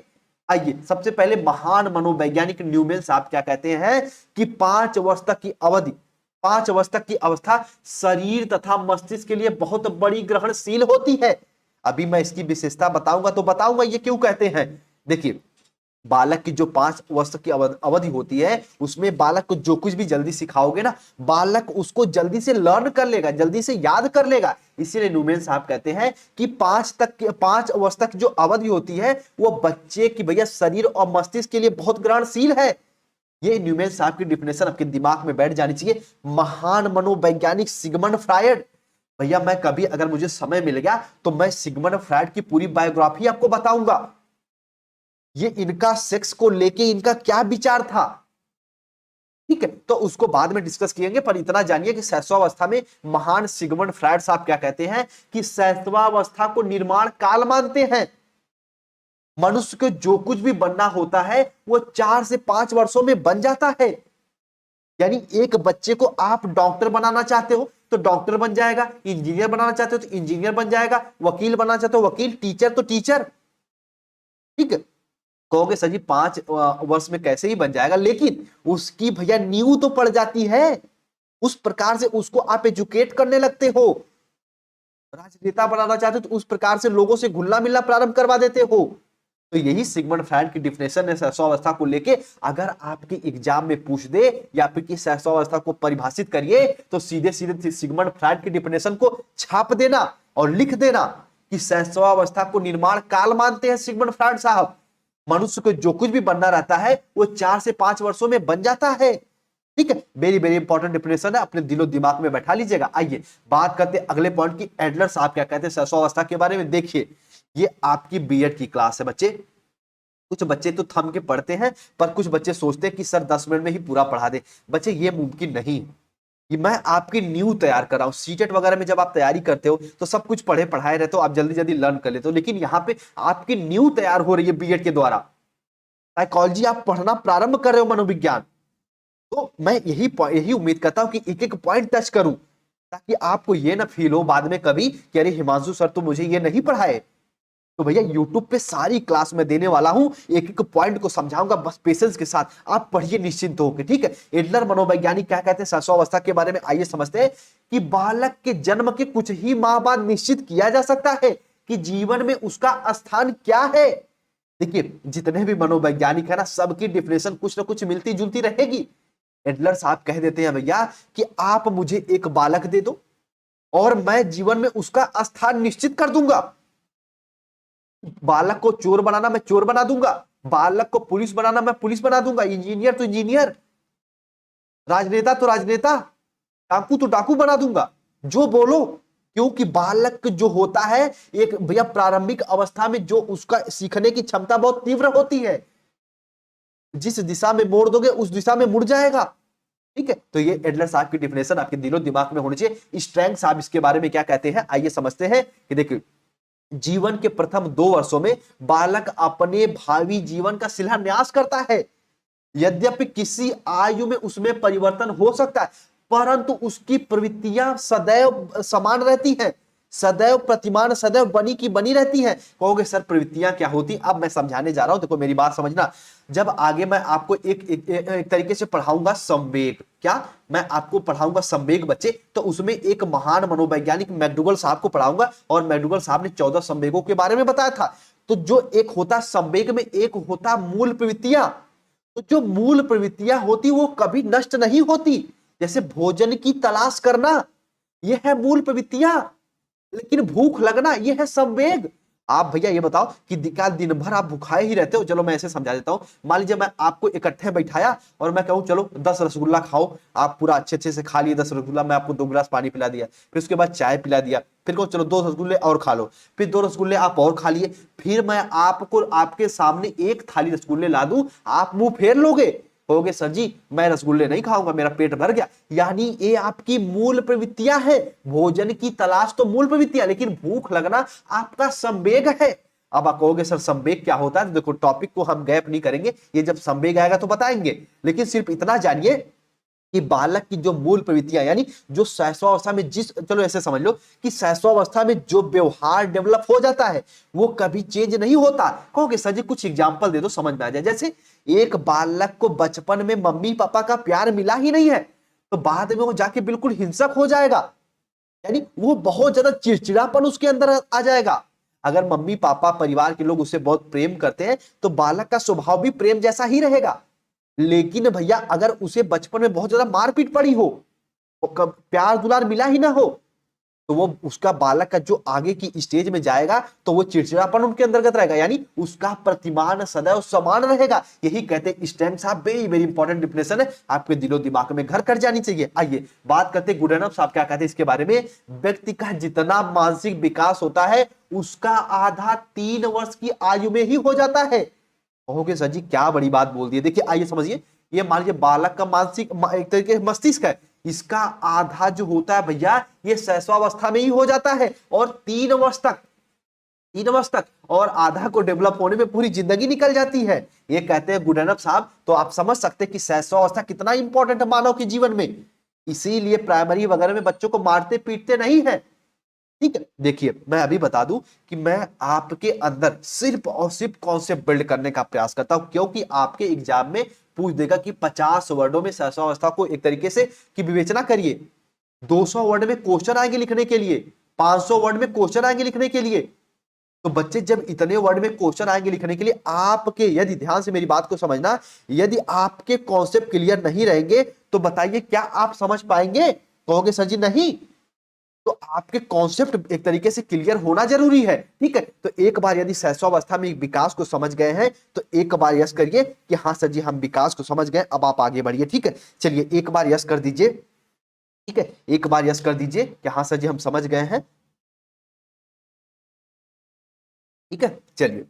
आइए, सबसे पहले महान मनोवैज्ञानिक न्यूमेन साहब क्या कहते हैं कि 5 वर्ष तक की अवधि, 5 वर्ष तक की अवस्था शरीर तथा मस्तिष्क के लिए बहुत बड़ी ग्रहणशील होती है। अभी मैं इसकी विशेषता बताऊंगा तो बताऊंगा ये क्यों कहते हैं। देखिए, बालक की जो 5 वर्ष की अवधि होती है उसमें बालक को जो कुछ भी जल्दी सिखाओगे ना, बालक उसको जल्दी से लर्न कर लेगा, जल्दी से याद कर लेगा। इसीलिए न्यूमेन साहब कहते हैं कि 5 वर्ष तक जो अवधि होती है वो बच्चे की भैया शरीर और मस्तिष्क के लिए बहुत ग्रहणशील है। ये न्यूमेन साहब की डिफिनेशन आपके दिमाग में बैठ जानी चाहिए। महान मनोवैज्ञानिक सिगमंड फ्रायड, भैया मैं कभी अगर मुझे समय मिल गया तो मैं सिगमंड फ्रायड की पूरी बायोग्राफी आपको बताऊंगा। ये इनका सेक्स को लेके इनका क्या विचार था। ठीक है, तो उसको बाद में डिस्कस किएंगे, पर इतना जानिए कि शैशवावस्था में महान सिगमंड फ्रायड साहब क्या कहते हैं कि शैशवावस्था को निर्माण काल मानते हैं। मनुष्य को जो कुछ भी बनना होता है वो 4 से 5 वर्षों में बन जाता है। यानी एक बच्चे को आप डॉक्टर बनाना चाहते हो तो डॉक्टर बन जाएगा, इंजीनियर बनाना चाहते हो तो इंजीनियर बन जाएगा, वकील बनाना चाहते हो वकील, टीचर तो टीचर। ठीक है, कहोगे सर जी 5 वर्ष में कैसे ही बन जाएगा, लेकिन उसकी भैया नींव तो पड़ जाती है। उस प्रकार से उसको आप एजुकेट करने लगते हो। राजनेता बनाना चाहते हो तो उस प्रकार से लोगों से घुलना मिलना प्रारंभ करवा देते हो। तो यही सिगमंड फ्रायड की डिफिनेशन है शैशवावस्था को लेके। अगर आपके एग्जाम में पूछ दे या फिर कि शैशवावस्था को परिभाषित करिए तो सीधे सीधे सिगमंड फ्रायड की डिफिनेशन को छाप देना और लिख देना कि शैशवावस्था को निर्माण काल मानते हैं सिगमंड फ्रायड साहब। मनुष्य को जो कुछ भी बनना रहता है वो 4 से 5 वर्षों में बन जाता है। ठीक है, वेरी वेरी इंपॉर्टेंट डिफिनेशन है, अपने दिलो दिमाग में बैठा लीजिएगा। आइए बात करते हैं अगले पॉइंट की, एडलर साहब क्या कहते हैं शैशवावस्था के बारे में। देखिए, ये आपकी बीएड की क्लास है बच्चे। कुछ बच्चे तो थम के पढ़ते हैं, पर कुछ बच्चे सोचते हैं कि सर 10 मिनट में ही पूरा पढ़ा दे। बच्चे ये मुमकिन नहीं। ये मैं आपकी न्यू तैयार कर रहा हूं। सीटेट वगैरह में जब आप तैयारी करते हो तो सब कुछ पढ़े पढ़ाए रहते हो, आप जल्दी जल्दी लर्न कर लेते हो, लेकिन यहाँ पे आपकी न्यू तैयार हो रही है बीएड के द्वारा। साइकोलॉजी आप पढ़ना प्रारंभ कर रहे हो, मनोविज्ञान। तो मैं यही उम्मीद करता हूं कि एक एक पॉइंट टच करूं, ताकि आपको ये ना फील हो बाद में कभी कि अरे हिमांशु सर तो मुझे ये नहीं पढ़ाए। तो भैया यूट्यूब पे सारी क्लास में देने वाला हूं, एक एक पॉइंट को समझाऊंगा, बस पेशेंस के साथ आप पढ़िए निश्चिंत होकर। ठीक है, एडलर मनोवैज्ञानिक क्या कहते हैं शैशवावस्था के बारे में, आइए समझते हैं कि बालक के जन्म के कुछ ही माह बाद निश्चित किया जा सकता है कि जीवन में उसका स्थान क्या है। देखिए, जितने भी मनोवैज्ञानिक है ना, सबकी डिफिनेशन कुछ ना कुछ मिलती जुलती रहेगी। एडलर साहब कह देते हैं भैया कि आप मुझे एक बालक दे दो और मैं जीवन में उसका स्थान निश्चित कर दूंगा। बालक को चोर बनाना मैं चोर बना दूंगा, बालक को पुलिस बनाना मैं पुलिस बना दूंगा, इंजीनियर तो इंजीनियर, राजनेता तो राजनेता, डाकू तो डाकू बना दूंगा, जो बोलो। क्योंकि बालक जो होता है एक भैया प्रारंभिक अवस्था में जो उसका सीखने की क्षमता बहुत तीव्र होती है, जिस दिशा में मोड़ दोगे उस दिशा में मुड़ जाएगा। ठीक है, तो ये एडलर साहब की डिफिनेशन आपके दिलो दिमाग में होनी चाहिए। स्ट्रैंग साहब इसके बारे में क्या कहते हैं, आइए समझते हैं कि देखिए, जीवन के प्रथम 2 वर्षों में बालक अपने भावी जीवन का शिलान्यास करता है। यद्यपि किसी आयु में उसमें परिवर्तन हो सकता है, परंतु उसकी प्रवृत्तियां सदैव समान रहती हैं। सदैव प्रतिमान, सदैव बनी की बनी रहती है। कहोगे सर प्रवृत्तियां क्या होती? अब मैं समझाने जा रहा हूं, देखो मेरी बात समझना। जब आगे मैं आपको एक तरीके से पढ़ाऊंगा संवेग, क्या मैं आपको पढ़ाऊंगा संवेग बच्चे, तो उसमें एक महान मनोवैज्ञानिक मैकडूगल साहब को पढ़ाऊंगा, और मैकडूगल साहब ने 14 संवेगों के बारे में बताया था। तो जो एक होता संवेग में, एक होता मूल प्रवृत्तियां। तो जो मूल प्रवृत्तियां होती वो कभी नष्ट नहीं होती। जैसे भोजन की तलाश करना, यह है मूल प्रवृत्तियां। लेकिन भूख लगना, यह है संवेग। आप भैया ये बताओ कि क्या दिन भर आप भूखाए ही रहते हो? चलो मैं ऐसे समझा देता हूं। मान लीजिए मैं आपको इकट्ठे बैठाया और मैं कहूं चलो 10 रसगुल्ला खाओ, आप पूरा अच्छे अच्छे से खा लिए 10 रसगुल्ला, मैं आपको 2 गिलास पानी पिला दिया, फिर उसके बाद चाय पिला दिया, फिर कहूं चलो 2 रसगुल्ले और खा लो, फिर 2 रसगुल्ले आप और खा लिए, फिर मैं आपको आपके सामने एक थाली रसगुल्ले ला दूं, आप मुंह फेर लोगे? कहोगे सर जी मैं रसगुल्ले नहीं खाऊंगा, मेरा पेट भर गया। यानी ये आपकी मूल प्रवृत्तियां है। भोजन की तलाश तो मूल प्रवृत्तियां, लेकिन भूख लगना आपका संवेग है। अब आप कहोगे सर संवेग क्या होता है? तो देखो टॉपिक को हम गैप नहीं करेंगे, ये जब संवेग आएगा तो बताएंगे। लेकिन सिर्फ इतना जानिए कि बालक की जो मूल प्रवृत्तियां, यानी जो शैशवावस्था में चलो ऐसे समझ लो कि शैशवावस्था में जो व्यवहार डेवलप हो जाता है वो कभी चेंज नहीं होता। कहोगे सर जी कुछ एग्जांपल दे दो समझ में आ जाए। जैसे एक बालक को बचपन में मम्मी पापा का प्यार मिला ही नहीं है, तो बाद में वो जाके बिल्कुल हिंसक हो जाएगा, यानी वो बहुत ज्यादा चिड़चिड़ापन उसके अंदर आ जाएगा। अगर मम्मी पापा परिवार के लोग उससे बहुत प्रेम करते हैं तो बालक का स्वभाव भी प्रेम जैसा ही रहेगा। लेकिन भैया अगर उसे बचपन में बहुत ज्यादा मारपीट पड़ी हो, प्यार दुलार मिला ही ना हो, तो वो उसका बालक का जो आगे की स्टेज में जाएगा तो वो चिड़चिड़ापन उनके अंतर्गत रहेगा, यानी उसका प्रतिमान सदैव समान रहेगा। यही कहते हैं स्टैंड साहब, वेरी वेरी इंपॉर्टेंट डिफिनेशन है, आपके दिलो दिमाग में घर कर जानी चाहिए। आइए बात करते हैं गुडेनफ साहब क्या कहते हैं इसके बारे में। व्यक्ति का जितना मानसिक विकास होता है उसका आधा 3 वर्ष की आयु में ही हो जाता है। कहोगे सर जी क्या बड़ी बात बोल दी। देखिए आइए समझिए, ये मान लीजिए बालक का मानसिक एक तरीके से मस्तिष्क है, इसका आधा जो होता है भैया ये शैशवावस्था में ही हो जाता है, और 3 वर्ष तक, 3 वर्ष तक, और आधा को डेवलप होने में पूरी जिंदगी निकल जाती है। ये कहते हैं गुडेनफ साहब। तो आप समझ सकते हैं कि शैशवावस्था कितना इंपॉर्टेंट है मानव के जीवन में। इसीलिए प्राइमरी वगैरह में बच्चों को मारते पीटते नहीं है। ठीक है, देखिए मैं अभी बता दूं कि मैं आपके अंदर सिर्फ और सिर्फ कॉन्सेप्ट बिल्ड करने का प्रयास करता हूं, क्योंकि आपके एग्जाम में पूछ देगा कि 50 वर्डों में शैशवावस्था को एक तरीके से की विवेचना करिए। 200 वर्ड में क्वेश्चन आएंगे लिखने के लिए, 500 वर्ड में क्वेश्चन आएंगे लिखने के लिए। तो बच्चे जब इतने वर्ड में क्वेश्चन आएंगे लिखने के लिए, आपके यदि ध्यान से मेरी बात को समझना, यदि आपके कॉन्सेप्ट क्लियर नहीं रहेंगे तो बताइए क्या आप समझ पाएंगे? कहोगे सर जी नहीं। तो आपके कॉन्सेप्ट एक तरीके से क्लियर होना जरूरी है। ठीक है, तो एक बार यदि शैशवावस्था में विकास को समझ गए हैं तो एक बार यस करिए कि हाँ सर जी हम विकास को समझ गए, अब आप आगे बढ़िए। ठीक है, चलिए एक बार यस कर दीजिए। ठीक है, एक बार यस कर दीजिए कि हाँ सर जी हम समझ गए हैं। ठीक है, चलिए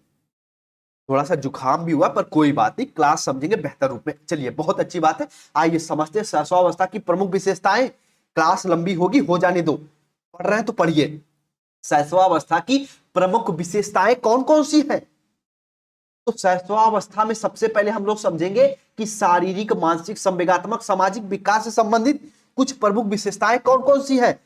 थोड़ा सा जुकाम भी हुआ पर कोई बात नहीं, क्लास समझेंगे बेहतर रूप में। चलिए बहुत अच्छी बात है, आइए समझते हैं शैशवावस्था की प्रमुख विशेषताएं। क्लास लंबी होगी, हो जाने दो, पढ़ रहे हैं तो पढ़िए। शैशवावस्था की प्रमुख विशेषताएं कौन कौन सी है? तो शैशवावस्था में सबसे पहले हम लोग समझेंगे कि शारीरिक मानसिक संवेगात्मक सामाजिक विकास से संबंधित कुछ प्रमुख विशेषताएं कौन कौन सी है।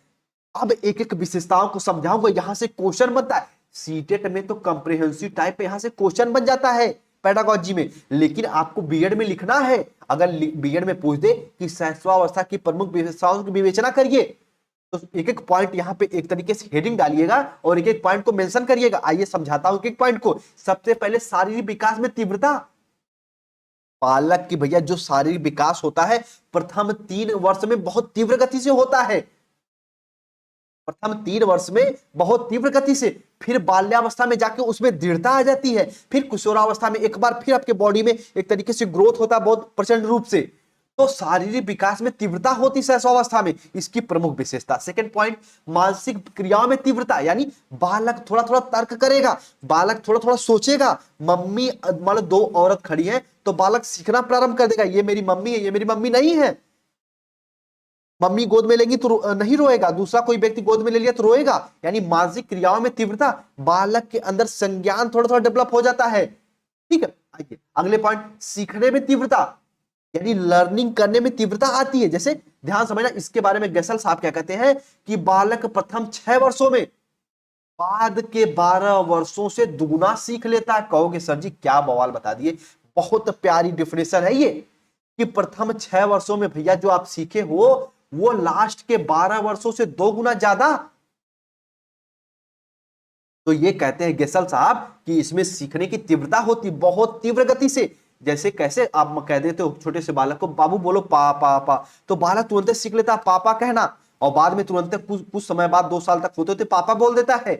अब एक एक विशेषताओं को समझाऊंगा, यहां से क्वेश्चन बनता है। सीटेट में तो कंप्रिहेंसिव टाइप यहां से क्वेश्चन बन जाता है पेडागोजी में, लेकिन आपको बीएड में लिखना है। अगर बीएड में पूछ दे कि शैशवावस्था की प्रमुख विशेषताओं की विवेचना करिए, तो एक एक पॉइंट यहाँ पे एक तरीके से हेडिंग डालिएगा और एक एक पॉइंट को मेंशन करिएगा। आइए समझाता हूं एक एक पॉइंट को। सबसे पहले शारीरिक विकास में तीव्रता। बालक की भैया जो शारीरिक विकास होता है प्रथम 3 वर्ष में बहुत तीव्र गति से होता है, प्रथम 3 वर्ष में बहुत तीव्र गति से। फिर बाल्यावस्था में जाके उसमें दृढ़ता आ जाती है। फिर किशोरावस्था में एक बार फिर आपके बॉडी में एक तरीके से ग्रोथ होता है बहुत प्रचंड रूप से। तो शारीरिक विकास में तीव्रता होती है शैशवावस्था में, इसकी प्रमुख विशेषता। सेकंड पॉइंट, मानसिक क्रियाओं में तीव्रता, यानी बालक थोड़ा थोड़ा तर्क करेगा, बालक थोड़ा थोड़ा सोचेगा। मम्मी मान लो 2 औरत खड़ी है तो बालक सीखना प्रारंभ कर देगा, ये मेरी मम्मी है, ये मेरी मम्मी नहीं है। मम्मी गोद में लेगी तो नहीं रोएगा, दूसरा कोई व्यक्ति गोद में ले लिया तो रोएगा। यानी मानसिक क्रियाओं में तीव्रता, बालक के अंदर संज्ञान थोड़ा थोड़ा डेवलप हो जाता है। ठीक है, आइए अगले पॉइंट, सीखने में तीव्रता, यानी लर्निंग करने में तीव्रता आती है। जैसे ध्यान समझना, इसके बारे में गैसल साहब क्या कहते हैं कि बालक प्रथम 6 वर्षों में बाद के 12 वर्षों से दुगुना सीख लेता है। कहोगे सर जी क्या बवाल बता दिए, बहुत प्यारी डिफिनेशन है ये, कि प्रथम 6 वर्षों में भैया जो आप सीखे हो वो लास्ट के 12 वर्षों से 2 गुना ज्यादा। तो ये कहते हैं गेसल साहब कि इसमें सीखने की तीव्रता होती बहुत तीव्र गति से। जैसे कैसे आप कह देते हो छोटे से बालक को बाबू बोलो पा पा पा, तो बालक तुरंत सीख लेता पापा कहना, और बाद में तुरंत कुछ समय बाद 2 साल तक होते होते पापा बोल देता है।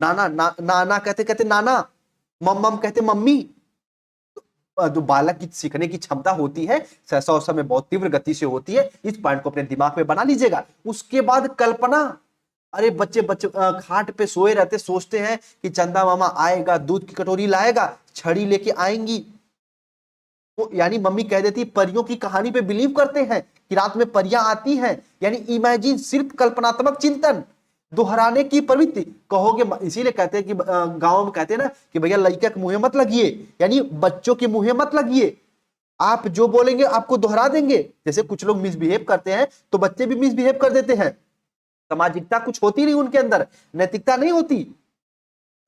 नाना नाना कहते कहते नाना, मम्मम कहते मम्मी। जो बालक की सीखने की क्षमता होती है सहसा उस समय बहुत तीव्र गति से होती है। इस पॉइंट को अपने दिमाग में बना लीजिएगा। उसके बाद कल्पना, अरे बच्चे बच्चे खाट पे सोए रहते, सोचते हैं कि चंदा मामा आएगा, दूध की कटोरी लाएगा, छड़ी लेके आएंगी, तो यानी मम्मी कह देती परियों की कहानी पे बिलीव करते हैं कि रात में परियां आती हैं, यानी इमेजिन, सिर्फ कल्पनात्मक चिंतन, दोहराने की प्रवृत्ति। कहोगे इसीलिए कहते हैं कि गांव में कहते हैं ना कि भैया लड़का के मुंह मत लगिए, यानी बच्चों के मुंह मत लगिए, आप जो बोलेंगे आपको दोहरा देंगे। जैसे कुछ लोग मिसबिहेव करते हैं तो बच्चे भी मिसबिहेव कर देते हैं, सामाजिकता कुछ होती नहीं उनके अंदर, नैतिकता नहीं होती,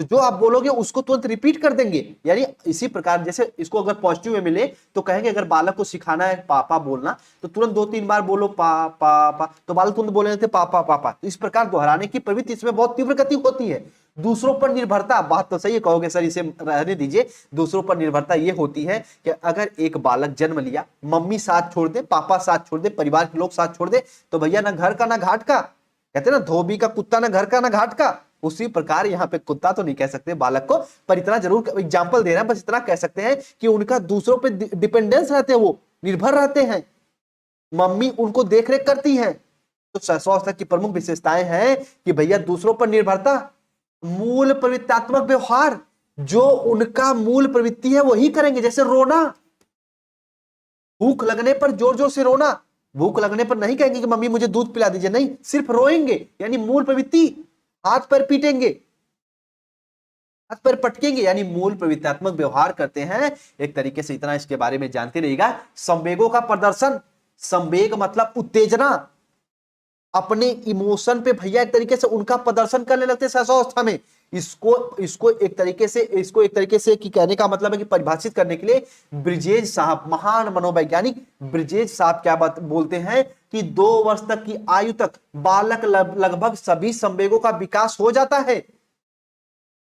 तो जो आप बोलोगे उसको तुरंत रिपीट कर देंगे। यानी इसी प्रकार जैसे इसको अगर पॉजिटिव में मिले तो कहेंगे अगर बालक को सिखाना है पापा बोलना तो तुरंत 2-3 बार बोलो पा पा पा, तो बालक तुरंत बोले थे पापा पापा। तो इस प्रकार दोहराने की प्रवृत्ति इसमें बहुत तीव्र गति होती है। दूसरों पर निर्भरता, बात तो सही है, कहोगे सर इसे रहने दीजिए। दूसरों पर निर्भरता ये होती है कि अगर एक बालक जन्म लिया, मम्मी साथ छोड़ दे, पापा साथ छोड़ दे, परिवार के लोग साथ छोड़ दे, तो भैया ना घर का ना घाट का, कहते ना धोबी का कुत्ता ना घर का ना घाट का, उसी प्रकार यहाँ पे कुत्ता तो नहीं कह सकते बालक को, पर इतना जरूर एग्जाम्पल दे रहे हैं, बस इतना कह सकते हैं कि उनका दूसरों पे डिपेंडेंस रहते हैं, वो निर्भर रहते हैं, मम्मी उनको देख रेख करती है। तो सहस्वावस्था की प्रमुख विशेषताएं हैं कि भैया दूसरों पर निर्भरता, मूल प्रवृत्तात्मक व्यवहार, जो उनका मूल प्रवृत्ति है वही करेंगे। जैसे रोना, भूख लगने पर जोर जोर से रोना, भूख लगने पर नहीं कहेंगे कि मम्मी मुझे दूध पिला दीजिए, नहीं, सिर्फ रोएंगे, यानी मूल प्रवृत्ति। हाथ पैर पीटेंगे, हाथ पैर पटकेंगे, यानी मूल प्रवृत्तात्मक व्यवहार करते हैं। एक तरीके से इतना इसके बारे में जानते रहिएगा। संवेगों का प्रदर्शन, संवेग मतलब उत्तेजना, अपने इमोशन पे भैया एक तरीके से उनका प्रदर्शन करने लगते हैं सहसावस्था में। इसको एक तरीके से कि कहने का मतलब है कि परिभाषित करने के लिए ब्रिजेश साहब, महान मनोवैज्ञानिक ब्रिजेश साहब क्या बात बोलते हैं कि 2 वर्ष तक की आयु तक बालक लगभग सभी संवेगों का विकास हो जाता है।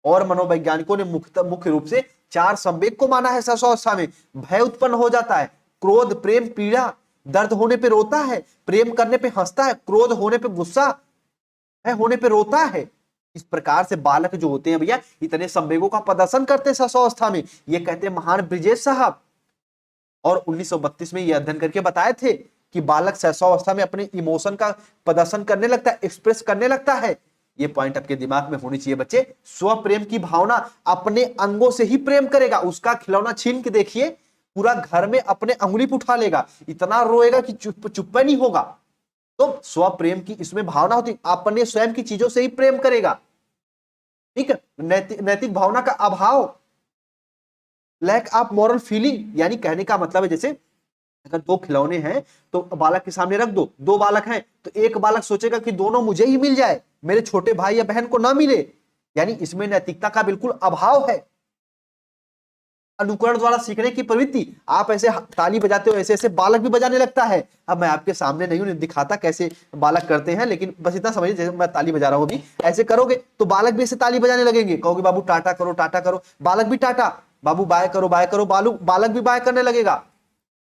और मनोवैज्ञानिकों ने मुख्य रूप से 4 संवेग को माना है सहसावस्था में। भय उत्पन्न हो जाता है, क्रोध, प्रेम, पीड़ा, दर्द होने पे रोता है, प्रेम करने पे हंसता है, क्रोध होने पे गुस्सा, भय होने पे रोता है। इस प्रकार से बालक जो होते हैं भैया इतने संवेगों का प्रदर्शन करते हैं सहसावस्था में, ये कहते हैं महान ब्रिजेश साहब। और 1932 में ये अध्ययन करके बताए थे कि बालक सहसावस्था में अपने इमोशन का प्रदर्शन करने लगता है, एक्सप्रेस करने लगता है। ये पॉइंट आपके दिमाग में होनी चाहिए बच्चे। स्व प्रेम की भावना, अपने अंगों से ही प्रेम करेगा, उसका खिलौना छीन के देखिए, पूरा घर में अपने अंगुली पे उठा लेगा, इतना रोएगा कि चुप नहीं होगा। तो स्व प्रेम की इसमें भावना होती, अपने स्वयं की चीजों से ही प्रेम करेगा। ठीक है, नैतिक भावना का अभाव, लैक ऑफ मॉरल फीलिंग, यानी कहने का मतलब है जैसे अगर 2 खिलौने हैं तो बालक के सामने रख दो, 2 बालक हैं तो एक बालक सोचेगा कि दोनों मुझे ही मिल जाए, मेरे छोटे भाई या बहन को ना मिले, यानी इसमें नैतिकता का बिल्कुल अभाव है। अनुकरण द्वारा सीखने की प्रवृत्ति, आप ऐसे ताली बजाते हो, ऐसे ऐसे बालक भी बजाने लगता है। अब मैं आपके सामने नहीं हूं, दिखाता कैसे बालक करते हैं, लेकिन बस इतना समझिए जैसे मैं ताली बजा रहा हूं, भी ऐसे करोगे तो बालक भी ऐसे ताली बजाने लगेंगे। कहोगे बाबू टाटा करो टाटा करो, बालक भी टाटा, बाबू बाय करो बाय करो, बालक भी बाय करने लगेगा।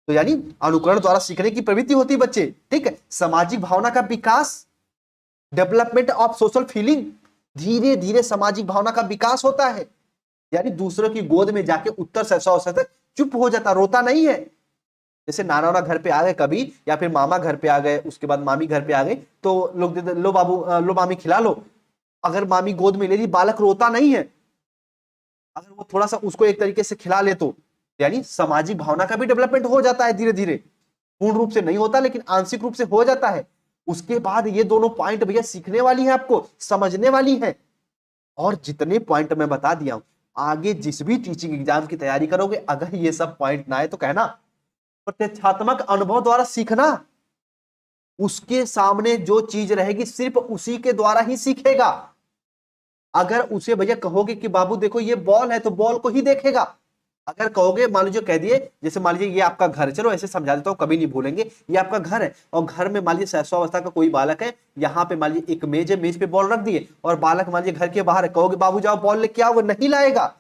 तो यानी अनुकरण द्वारा सीखने की प्रवृत्ति होती है बच्चे। ठीक है, सामाजिक भावना का विकास, डेवलपमेंट ऑफ सोशल फीलिंग, धीरे धीरे सामाजिक भावना का विकास होता है, यानी दूसरों की गोद में जाके उत्तर से 100 तक चुप हो जाता, रोता नहीं है। जैसे नाना वाना घर पे आ गए कभी, या फिर मामा घर पे आ गए, उसके बाद मामी घर पे आ गई, तो लोग लो बाबू लो मामी खिला लो, अगर मामी गोद में ले ली बालक रोता नहीं है, अगर वो थोड़ा सा उसको एक तरीके से खिला ले तो यानी सामाजिक भावना का भी डेवलपमेंट हो जाता है धीरे धीरे, पूर्ण रूप से नहीं होता लेकिन आंशिक रूप से हो जाता है। उसके बाद ये दोनों पॉइंट भैया सीखने वाली है, आपको समझने वाली है। और जितने पॉइंट मैं बता दिया हूं, आगे जिस भी टीचिंग एग्जाम की तैयारी करोगे अगर ये सब पॉइंट ना आए तो कहना। प्रत्यक्षात्मक अनुभव द्वारा सीखना, उसके सामने जो चीज रहेगी सिर्फ उसी के द्वारा ही सीखेगा। अगर उसे भैया कहोगे कि बाबू देखो ये बॉल है, तो बॉल को ही देखेगा। अगर कहोगे, मान लीजिए कह दिए, जैसे मान लीजिए ये आपका घर है, चलो ऐसे समझा देता हूँ, कभी नहीं भूलेंगे, ये आपका घर है और घर में मान लीजिए शैशवावस्था का कोई बालक है, यहाँ पे मान लीजिए एक मेज है, मेज पे बॉल रख दिए और बालक मान लीजिए घर के बाहर है, कहोगे बाबू जाओ बॉल लेके आओगे, नहीं लाएगा।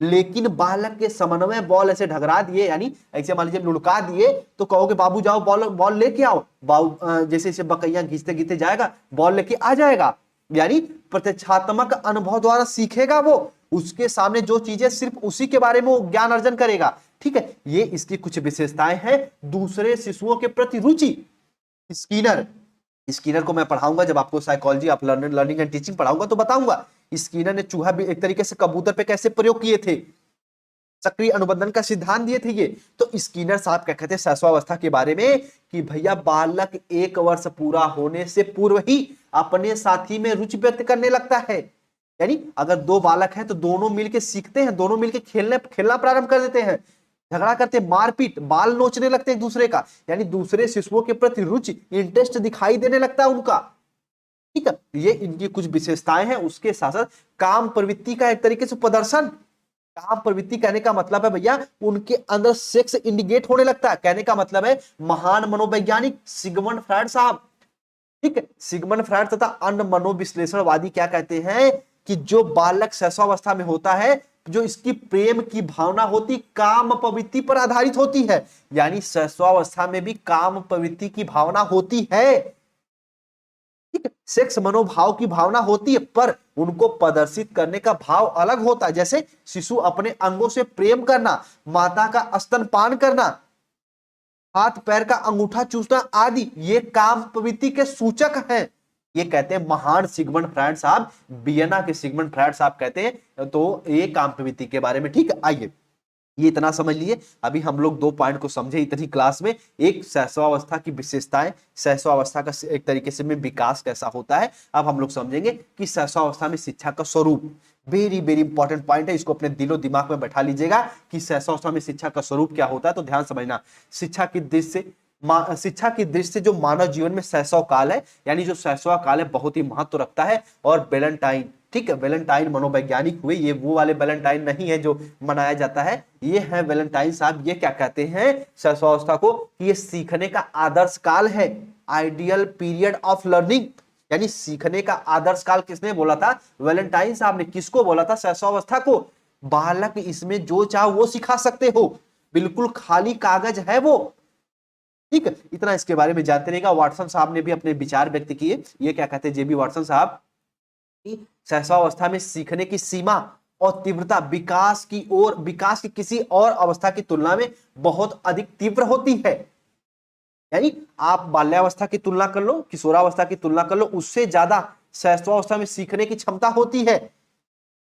लेकिन बालक के समन्वय बॉल ऐसे ढगरा दिए, यानी ऐसे मान लीजिए लुढ़का दिए, तो कहोगे बाबू जाओ बॉल बॉल लेके आओ, बाबू जैसे इसे बकैया घींचते घींचते जाएगा, बॉल लेके आ जाएगा। यानी प्रत्यक्षात्मक अनुभव द्वारा सीखेगा वो, उसके सामने जो चीजें सिर्फ उसी के बारे में वो ज्ञान अर्जन करेगा। ठीक है, ये इसकी कुछ विशेषताएं हैं। दूसरे शिशुओं के प्रति रुचि, स्कीनर, स्कीनर को मैं पढ़ाऊंगा जब आपको psychology of learning and teaching पढ़ाऊंगा तो बताऊंगा। स्कीनर ने चूहा भी एक तरीके से कबूतर पे कैसे प्रयोग किए थे, सक्रिय अनुबंधन का सिद्धांत दिए थे ये। तो स्कीनर साहब क्या कहते हैं शैशवावस्था के बारे में कि भैया बालक 1 वर्ष पूरा होने से पूर्व ही अपने साथी में रुचि व्यक्त करने लगता है। यानी अगर दो बालक हैं तो दोनों मिलके सीखते हैं, दोनों मिलके खेलना प्रारंभ कर देते हैं, झगड़ा करते, मारपीट, बाल नोचने लगते हैं एक दूसरे का, यानी दूसरे शिशुओं के प्रति रुचि, इंटरेस्ट दिखाई देने लगता है उनका। ठीक है, ये इनकी कुछ विशेषताएं हैं। उसके साथ साथ काम प्रवृत्ति का एक तरीके से प्रदर्शन, काम प्रवृत्ति कहने का मतलब है भैया उनके अंदर सेक्स इंडिकेट होने लगता है। कहने का मतलब है महान मनोवैज्ञानिक सिगमंड फ्रायड साहब, ठीक है, सिगमंड फ्रायड तथा अन्य मनोविश्लेषणवादी क्या कहते हैं कि जो बालक शैशवावस्था में होता है, जो इसकी प्रेम की भावना होती काम प्रवृत्ति पर आधारित होती है। यानी शैशवावस्था में भी काम प्रवृत्ति की भावना होती है, ठीक है, सेक्स मनोभाव की भावना होती है, पर उनको प्रदर्शित करने का भाव अलग होता है। जैसे शिशु अपने अंगों से प्रेम करना, माता का स्तनपान करना, हाथ पैर का अंगूठा चूसना आदि, ये काम प्रवृत्ति के सूचक हैं। ये कहते हैं महान सिगमंड फ्रायड साहब, वियना के सिगमंड फ्रायड साहब कहते हैं तो ये काम प्रवृत्ति के बारे में। ठीक है, आइए ये इतना समझ लिए। अभी हम लोग 2 पॉइंट को समझे इतनी क्लास में, एक शैशवावस्था की विशेषताएं, शैशवावस्था का एक तरीके से में विकास कैसा होता है। अब हम लोग समझेंगे कि शैशवावस्था में शिक्षा का स्वरूप, वेरी वेरी इंपॉर्टेंट पॉइंट है, इसको अपने दिलो दिमाग में बैठा लीजिएगा कि शैशवावस्था में शिक्षा का स्वरूप क्या होता है। तो ध्यान समझना, शिक्षा की दृष्टि से जो मानव जीवन में शैशव काल है, यानी जो शैशव काल है बहुत ही महत्व रखता है। और वेलेंटाइन, ठीक है, वेलेंटाइन मनोवैज्ञानिक हुए, ये वो वाले वेलेंटाइन नहीं है जो मनाया जाता है, ये है वेलेंटाइन साहब। ये क्या कहते हैं शैशवावस्था को कि ये सीखने का आदर्श काल है, आइडियल पीरियड ऑफ लर्निंग। यानी सीखने का आदर्श काल किसने बोला था? वेलेंटाइन साहब ने। किसको बोला था? शैशवावस्था को। बालक इसमें जो चाहो वो सिखा सकते हो, बिल्कुल खाली कागज है वो। ठीक है, इतना इसके बारे में जानते रहेगा। वाटसन साहब ने भी अपने विचार व्यक्त किए। ये क्या कहते हैं जेबी वाटसन साहब, शैशवावस्था में सीखने की सीमा और तीव्रता विकास की किसी और अवस्था की तुलना में बहुत अधिक तीव्र होती है। यानी आप बाल्यावस्था की तुलना कर लो, किशोरावस्था की तुलना कर लो, उससे ज्यादा शैशवावस्था में सीखने की क्षमता होती है।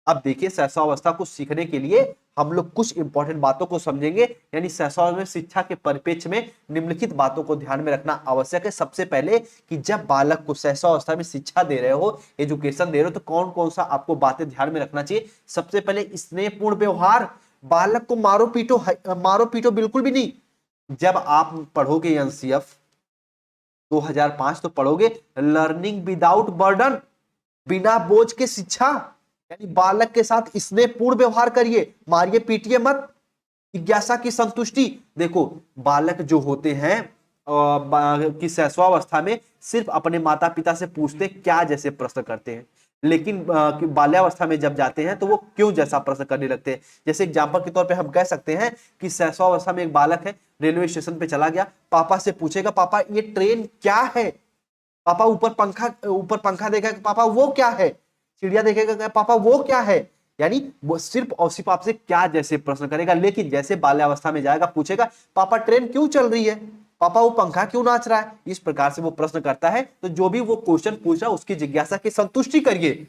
अब देखिए शैशवावस्था को सीखने के लिए हम लोग कुछ इंपॉर्टेंट बातों को समझेंगे। यानी शैशवावस्था में शिक्षा के परिप्रेक्ष्य में निम्नलिखित बातों को ध्यान में रखना आवश्यक है। सबसे पहले कि जब बालक को शैशवावस्था में शिक्षा दे रहे हो, एजुकेशन दे रहे हो, तो कौन कौन सा आपको बातें ध्यान में रखना चाहिए। सबसे पहले स्नेहपूर्ण व्यवहार, बालक को मारो पीटो बिल्कुल भी नहीं। जब आप पढ़ोगे एनसीएफ 2005 तो पढ़ोगे लर्निंग विदाउट बर्डन, बिना बोझ के शिक्षा। यानी बालक के साथ स्नेहपूर्ण व्यवहार करिए, मारिए पीटिए मत। जिज्ञासा की संतुष्टि, देखो बालक जो होते हैं कि शैशवावस्था में सिर्फ अपने माता पिता से पूछते क्या जैसे प्रश्न करते हैं, लेकिन बाल्यावस्था में जब जाते हैं तो वो क्यों जैसा प्रश्न करने लगते हैं। जैसे एग्जांपल के तौर पे हम कह सकते हैं कि शैशवावस्था में एक बालक है, रेलवे स्टेशन पे चला गया, पापा से पूछेगा पापा ये ट्रेन क्या है, पापा ऊपर पंखा देखेगा, पापा वो क्या है, चिड़िया देखेगा, पापा वो क्या है। यानी वो सिर्फ और सिर्फ आपसे क्या जैसे प्रश्न करेगा। लेकिन जैसे बाल्यावस्था में जाएगा पूछेगा पापा ट्रेन क्यों चल रही है, पापा वो पंखा क्यों नाच रहा है, इस प्रकार से वो प्रश्न करता है। तो जो भी वो क्वेश्चन पूछ रहा है उसकी जिज्ञासा की संतुष्टि करिए।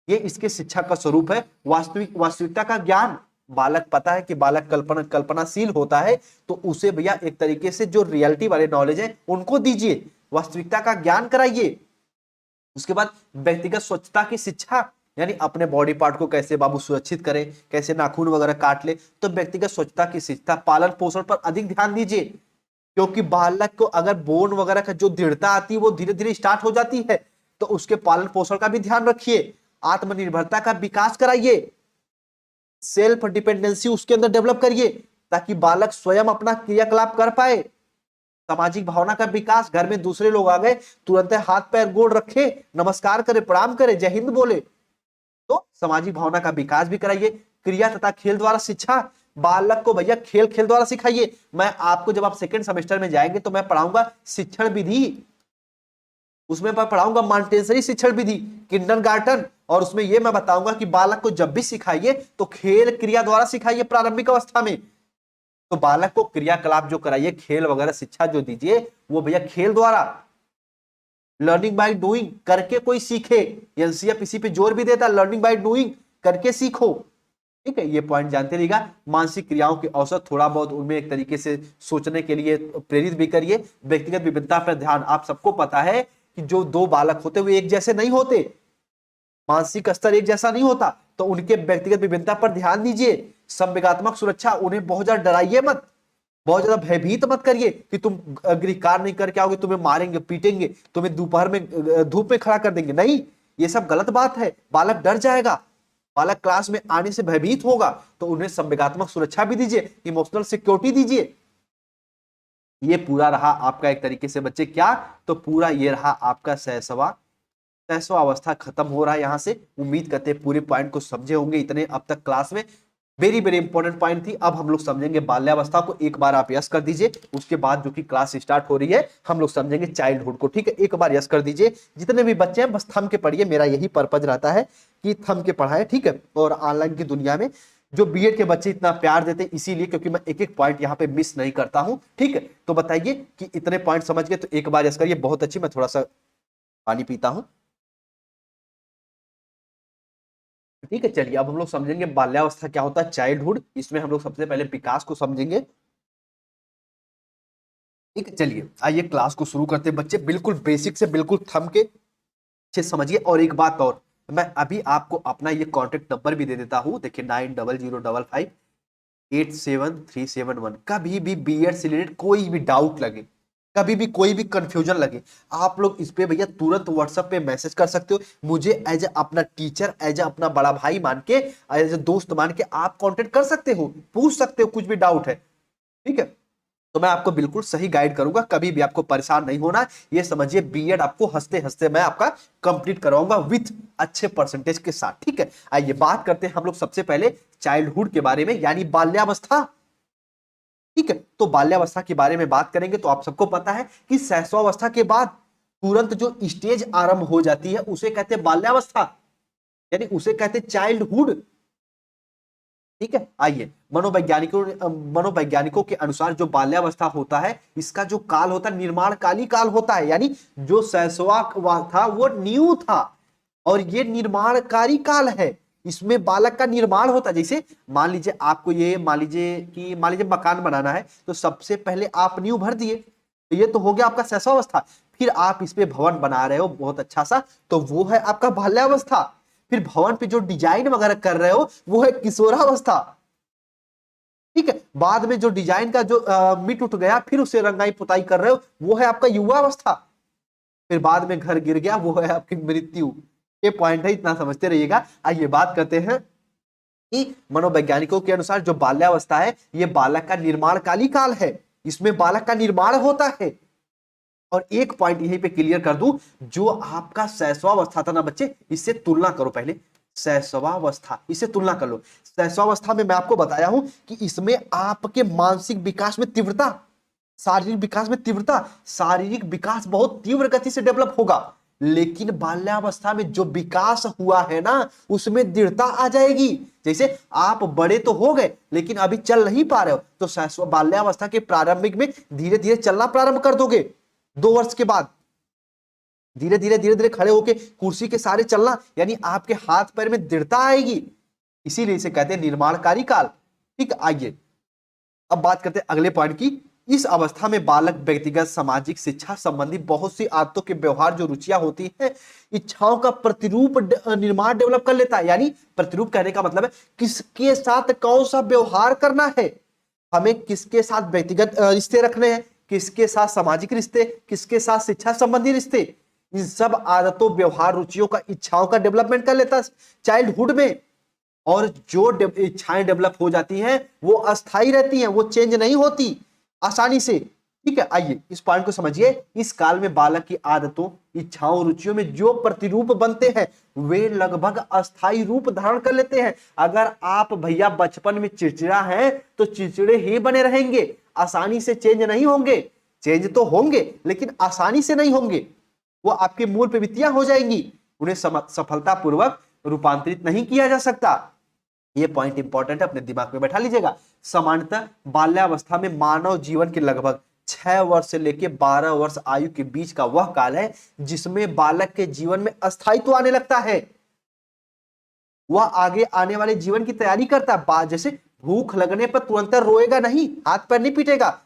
ये इसके शिक्षा का स्वरूप है। वास्तविकता का ज्ञान, बालक पता है कि बालक कल्पनाशील होता है, तो उसे भैया एक तरीके से जो रियलिटी वाले नॉलेज है उनको दीजिए, वास्तविकता का ज्ञान कराइए। उसके बाद व्यक्तिगत स्वच्छता की शिक्षा, यानी अपने बॉडी पार्ट को कैसे बाबू सुरक्षित करें, कैसे नाखून वगैरह काट ले, तो व्यक्तिगत स्वच्छता की शिक्षा। पालन पोषण पर अधिक ध्यान दीजिए, क्योंकि बालक को अगर बोन वगैरह का जो दृढ़ता आती है वो धीरे धीरे स्टार्ट हो जाती है, तो उसके पालन पोषण का भी ध्यान रखिए। आत्मनिर्भरता का विकास कराइए, सेल्फ डिपेंडेंसी उसके अंदर डेवलप करिए ताकि बालक स्वयं अपना क्रियाकलाप कर पाए। सामाजिक भावना का विकास, घर में दूसरे लोग आ गए तुरंत हाथ पैर गोड़ रखे, नमस्कार करे, प्रणाम करे, जय हिंद बोले, तो सामाजिक भावना का विकास भी कराइए। क्रिया तथा खेल द्वारा शिक्षा, बालक को भैया खेल खेल द्वारा सिखाइए। मैं आपको जब आप सेकंड सेमेस्टर में जाएंगे तो मैं पढ़ाऊंगा शिक्षण विधि, उसमें मैं पढ़ाऊंगा मॉन्टेसरी शिक्षण विधि, किंडरगार्टन, और उसमें यह मैं बताऊंगा कि बालक को जब भी सिखाइए तो खेल क्रिया द्वारा सिखाइए प्रारंभिक अवस्था में। तो बालक को क्रियाकलाप जो कराइए, खेल वगैरह शिक्षा जो दीजिए वो भैया खेल द्वारा, लर्निंग बाय डूइंग, करके कोई सीखे। एनसीईआरटी इसी पे जोर भी देता है, लर्निंग बाय डूइंग, करके सीखो। ठीक है, ये पॉइंट जानते रहिएगा। मानसिक क्रियाओं के औसत थोड़ा बहुत उनमें एक तरीके से सोचने के लिए प्रेरित भी करिए। व्यक्तिगत विभिन्नता पर ध्यान, आप सबको पता है कि जो दो बालक होते हुए एक जैसे नहीं होते, मानसिक स्तर एक जैसा नहीं होता, तो उनके व्यक्तिगत विभिन्नता पर ध्यान दीजिए। संवेगात्मक सुरक्षा, उन्हें बहुत ज्यादा डराइए मत, बहुत ज्यादा भयभीत मत करिए कि तुम गृह कार्य नहीं करके आओगे तुम्हें मारेंगे पीटेंगे, तुम्हें दोपहर में धूप में खड़ा कर देंगे। नहीं, ये सब गलत बात है। बालक डर जाएगा, बालक क्लास में आने से भयभीत होगा, तो उन्हें संवेगात्मक सुरक्षा भी दीजिए, इमोशनल सिक्योरिटी दीजिए। ये पूरा रहा आपका एक तरीके से बच्चे क्या, तो पूरा ये रहा आपका सहसवा अवस्था खत्म हो रहा है यहाँ से। उम्मीद करते हैं पूरे पॉइंट को समझे होंगे इतने अब तक क्लास में। वेरी वेरी इंपॉर्टेंट पॉइंट थी। अब हम लोग समझेंगे बाल्यावस्था को, एक बार आप यस कर दीजिए, उसके बाद जो कि क्लास स्टार्ट हो रही है हम लोग समझेंगे चाइल्डहुड को। ठीक है, एक बार यस कर दीजिए। जितने भी बच्चे हैं बस थम के पढ़िए, मेरा यही पर्पज रहता है कि थम के पढ़ाए। ठीक है, और ऑनलाइन की दुनिया में जो बीएड के बच्चे इतना प्यार देते हैं इसीलिए, क्योंकि मैं एक एक पॉइंट यहाँ पे मिस नहीं करता हूँ। ठीक है, तो बताइए कि इतने पॉइंट समझ गए, तो एक बार यस करिए। बहुत अच्छी, मैं थोड़ा सा पानी पीता हूँ। ठीक है, चलिए अब हम लोग समझेंगे बाल्यावस्था क्या होता है, चाइल्डहुड। इसमें हम लोग सबसे पहले विकास को समझेंगे। ठीक है, चलिए आइए क्लास को शुरू करते हैं बच्चे, बिल्कुल बेसिक से बिल्कुल थम के अच्छे समझिए। और एक बात और, मैं अभी आपको अपना ये कॉन्टेक्ट नंबर भी दे देता हूँ, देखिए 9005587371। कभी भी बीएड से रिलेटेड कोई भी डाउट लगे, कभी भी कोई भी कंफ्यूजन लगे, आप लोग इस पे भैया तुरंत व्हाट्सएप पे मैसेज कर सकते हो। मुझे एज ए अपना टीचर, एज ए अपना बड़ा भाई मान के, एज ए दोस्त मान के आप कांटेक्ट कर सकते हो, पूछ सकते हो, कुछ भी डाउट है। ठीक है, तो मैं आपको बिल्कुल सही गाइड करूंगा, कभी भी आपको परेशान नहीं होना। ये समझिए बीएड आपको हंसते हंसते मैं आपका कंप्लीट कराऊंगा विथ अच्छे परसेंटेज के साथ। ठीक है, आइए बात करते हैं हम लोग सबसे पहले चाइल्डहुड के बारे में, यानी बाल्यावस्था। ठीक है, तो बाल्यावस्था के बारे में बात करेंगे तो आप सबको पता है कि शैशवावस्था के बाद तुरंत जो स्टेज आरंभ हो जाती है उसे कहते हैं बाल्यावस्था, यानी उसे कहते हैं चाइल्डहुड। ठीक है, आइए मनोवैज्ञानिकों के अनुसार जो बाल्यावस्था होता है इसका जो काल होता है निर्माणकाली काल होता है, यानी जो शैशवा था वो न्यू था और ये निर्माणकारी काल है। इसमें बालक का निर्माण होता है। जैसे मान लीजिए आपको ये मान लीजिए मकान बनाना है, तो सबसे पहले आप नींव भर दिए, तो ये तो हो गया आपका शैशवावस्था। फिर आप इस पे भवन बना रहे हो बहुत अच्छा सा, तो वो है आपका बाल्यावस्था। फिर भवन पे जो डिजाइन वगैरह कर रहे हो वो है किशोरावस्था। ठीक है, बाद में जो डिजाइन का जो मिट उठ गया फिर उसे रंगाई पुताई कर रहे हो वो है आपका युवावस्था। फिर बाद में घर गिर गया वो है आपकी मृत्यु। ये पॉइंट है, इतना समझते रहिएगा। आइए बात करते हैं कि मनोवैज्ञानिकों के अनुसार जो बाल्यावस्था है ये बालक का निर्माणकाली काल है, इसमें बालक का निर्माण होता है। और एक पॉइंट यहीं पे क्लियर कर दूं, जो आपका शैशवावस्था था ना बच्चे, इससे तुलना करो पहले। शैशवावस्था, इससे तुलना कर लो। शैशवावस्था में मैं आपको बताया हूं कि इसमें आपके मानसिक विकास में तीव्रता, शारीरिक विकास में तीव्रता, शारीरिक विकास बहुत तीव्र गति से डेवलप होगा। लेकिन बाल्यावस्था में जो विकास हुआ है ना उसमें दृढ़ता आ जाएगी। जैसे आप बड़े तो हो गए लेकिन अभी चल नहीं पा रहे हो, तो बाल्यावस्था के प्रारंभिक में धीरे धीरे चलना प्रारंभ कर दोगे। 2 वर्ष के बाद धीरे धीरे खड़े होके कुर्सी के सहारे चलना, यानी आपके हाथ पैर में दृढ़ता आएगी। इसीलिए इसे कहते हैं निर्माणकारी काल। ठीक, आइए अब बात करते हैं अगले पॉइंट की। इस अवस्था में बालक व्यक्तिगत, सामाजिक, शिक्षा संबंधी बहुत सी आदतों के व्यवहार जो रुचियां होती है, इच्छाओं का प्रतिरूप निर्माण डेवलप कर लेता है। यानी प्रतिरूप कहने का मतलब है किसके साथ कौन सा व्यवहार करना है, हमें किसके साथ व्यक्तिगत रिश्ते रखने हैं, किसके साथ सामाजिक रिश्ते, किसके साथ शिक्षा संबंधी रिश्ते, इन सब आदतों, व्यवहार, रुचियों का, इच्छाओं का डेवलपमेंट कर लेता है चाइल्डहुड में। और जो इच्छाएं डेवलप हो जाती हैं वो अस्थाई रहती हैं, वो चेंज नहीं होती आसानी से। ठीक है, आइए इस पॉइंट को समझिए। इस काल में बालक की आदतों, इच्छाओं, रुचियों में जो प्रतिरूप बनते हैं वे लगभग अस्थाई रूप धारण कर लेते हैं। अगर आप भैया बचपन में चिड़चिड़ा हैं तो चिड़चिड़े ही बने रहेंगे, आसानी से चेंज नहीं होंगे। चेंज तो होंगे लेकिन आसानी से नहीं होंगे, वो आपकी मूल प्रवृत्तियां हो जाएंगी, उन्हें सफलतापूर्वक रूपांतरित नहीं किया जा सकता। ये पॉइंट इंपॉर्टेंट है, अपने दिमाग में बैठा लीजिएगा। सामान्यतः बाल्यावस्था में मानव जीवन के लगभग 6 वर्ष से लेकर 12 वर्ष आयु के बीच का वह काल है जिसमें बालक के जीवन में अस्थायित्व आने लगता है। वह आगे आने वाले जीवन की तैयारी करता है। जैसे भूख लगने पर तुरंत रोएगा नहीं, हाथ पैर नहीं पीटेगा,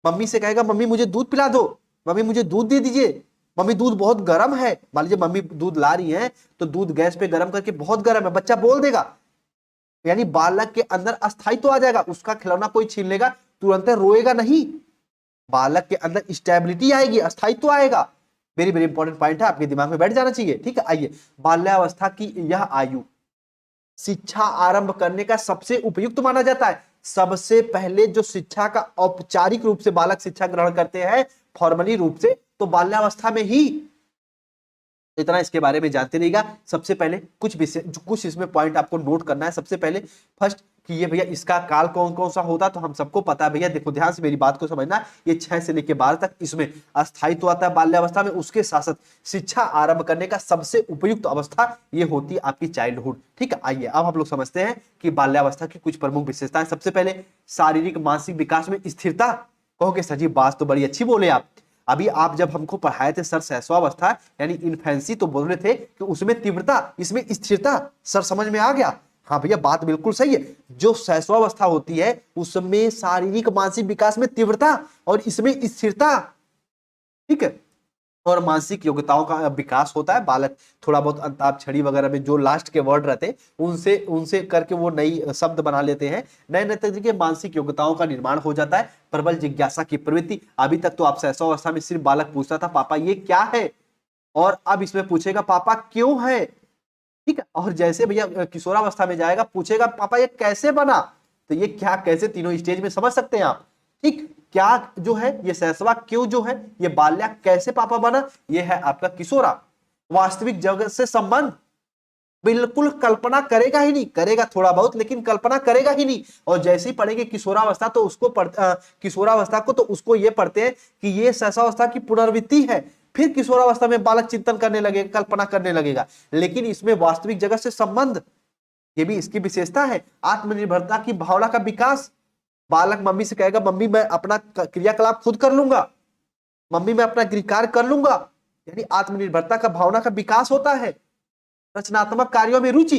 मम्मी से कहेगा मम्मी मुझे दूध पिला दो, मम्मी मुझे दूध दे दीजिए, मम्मी दूध बहुत गर्म है। मान लीजिए मम्मी दूध ला रही है तो दूध गैस पे गर्म करके बहुत गर्म है, बच्चा बोल देगा, यानी बालक के अंदर अस्थायित्व आ जाएगा। उसका खिलौना कोई छीन लेगा, तुरंत रोएगा नहीं, बालक के अंदर स्टेबिलिटी आएगी, अस्थायित्व आएगा। वेरी वेरी इंपॉर्टेंट पॉइंट है, आपके दिमाग में बैठ जाना चाहिए। ठीक है, आइए, बाल्यावस्था की यह आयु शिक्षा आरंभ करने का सबसे उपयुक्त माना जाता है। सबसे पहले जो शिक्षा का औपचारिक रूप से बालक शिक्षा ग्रहण करते हैं, फॉर्मली रूप से, तो बाल्यावस्था में ही। इतना इसके बारे में जानते रहिएगा। सबसे पहले कुछ इसमें पॉइंट आपको नोट करना है। सबसे पहले फर्स्ट कि ये भैया इसका काल कौन कौन सा होता, तो हम सबको पता है भैया, देखो ध्यान से मेरी बात को समझना। ये 6 से लेकर 12 तक इसमें अस्थायित्व आता है बाल्यावस्था में। उसके साथ साथ शिक्षा आरंभ करने का सबसे उपयुक्त अवस्था ये होती है आपकी चाइल्डहुड। ठीक है, आइए अब हम लोग समझते हैं कि बाल्यावस्था की कुछ प्रमुख विशेषताएं। सबसे पहले शारीरिक मानसिक विकास में स्थिरता। कहोगे सर जी बात तो बड़ी अच्छी बोले आप, अभी आप जब हमको पढ़ाए थे सर शैशवावस्था यानी इन्फेंसी, तो बोल रहे थे कि उसमें तीव्रता, इसमें स्थिरता। सर समझ में आ गया? हाँ भैया बात बिल्कुल सही है। जो शैशवावस्था होती है उसमें शारीरिक मानसिक विकास में तीव्रता और इसमें स्थिरता। ठीक है, और मानसिक योग्यताओं का विकास होता है। बालक थोड़ा बहुत अंताक्षरी वगैरह में जो लास्ट के वर्ड रहते हैं उनसे उनसे करके वो नई शब्द बना लेते हैं, नए नए तरीके मानसिक योग्यताओं का निर्माण हो जाता है। प्रबल जिज्ञासा की प्रवृत्ति। अभी तक तो आप शैशवावस्था में सिर्फ बालक पूछता था पापा ये क्या है, और अब इसमें पूछेगा पापा क्यों है। ठीक है, और जैसे भैया किशोरावस्था में जाएगा पूछेगा पापा ये कैसे बना। तो ये क्या कैसे तीनों स्टेज में समझ सकते हैं आप। ठीक, क्या जो है ये शैशवा, क्यों जो है ये बाल्या, कैसे पापा बना, ये है आपका किशोरा। वास्तविक जगत से संबंध, बिल्कुल कल्पना करेगा ही नहीं, करेगा थोड़ा बहुत लेकिन कल्पना करेगा ही नहीं। और जैसे ही पढ़ेंगे किशोरावस्था तो उसको किशोरावस्था को तो उसको ये पढ़ते हैं कि ये शैशवावस्था की पुनर्वृत्ति है। फिर किशोरावस्था में बालक चिंतन करने लगेगा, कल्पना करने लगेगा, लेकिन इसमें वास्तविक जगत से संबंध, ये भी इसकी विशेषता है। आत्मनिर्भरता की भावना का विकास। बालक मम्मी से कहेगा मम्मी मैं अपना क्रियाकलाप खुद कर लूंगा, मम्मी मैं अपना गृह कार्य कर लूंगा, यानी आत्मनिर्भरता का भावना का विकास होता है। रचनात्मक कार्यों में रुचि।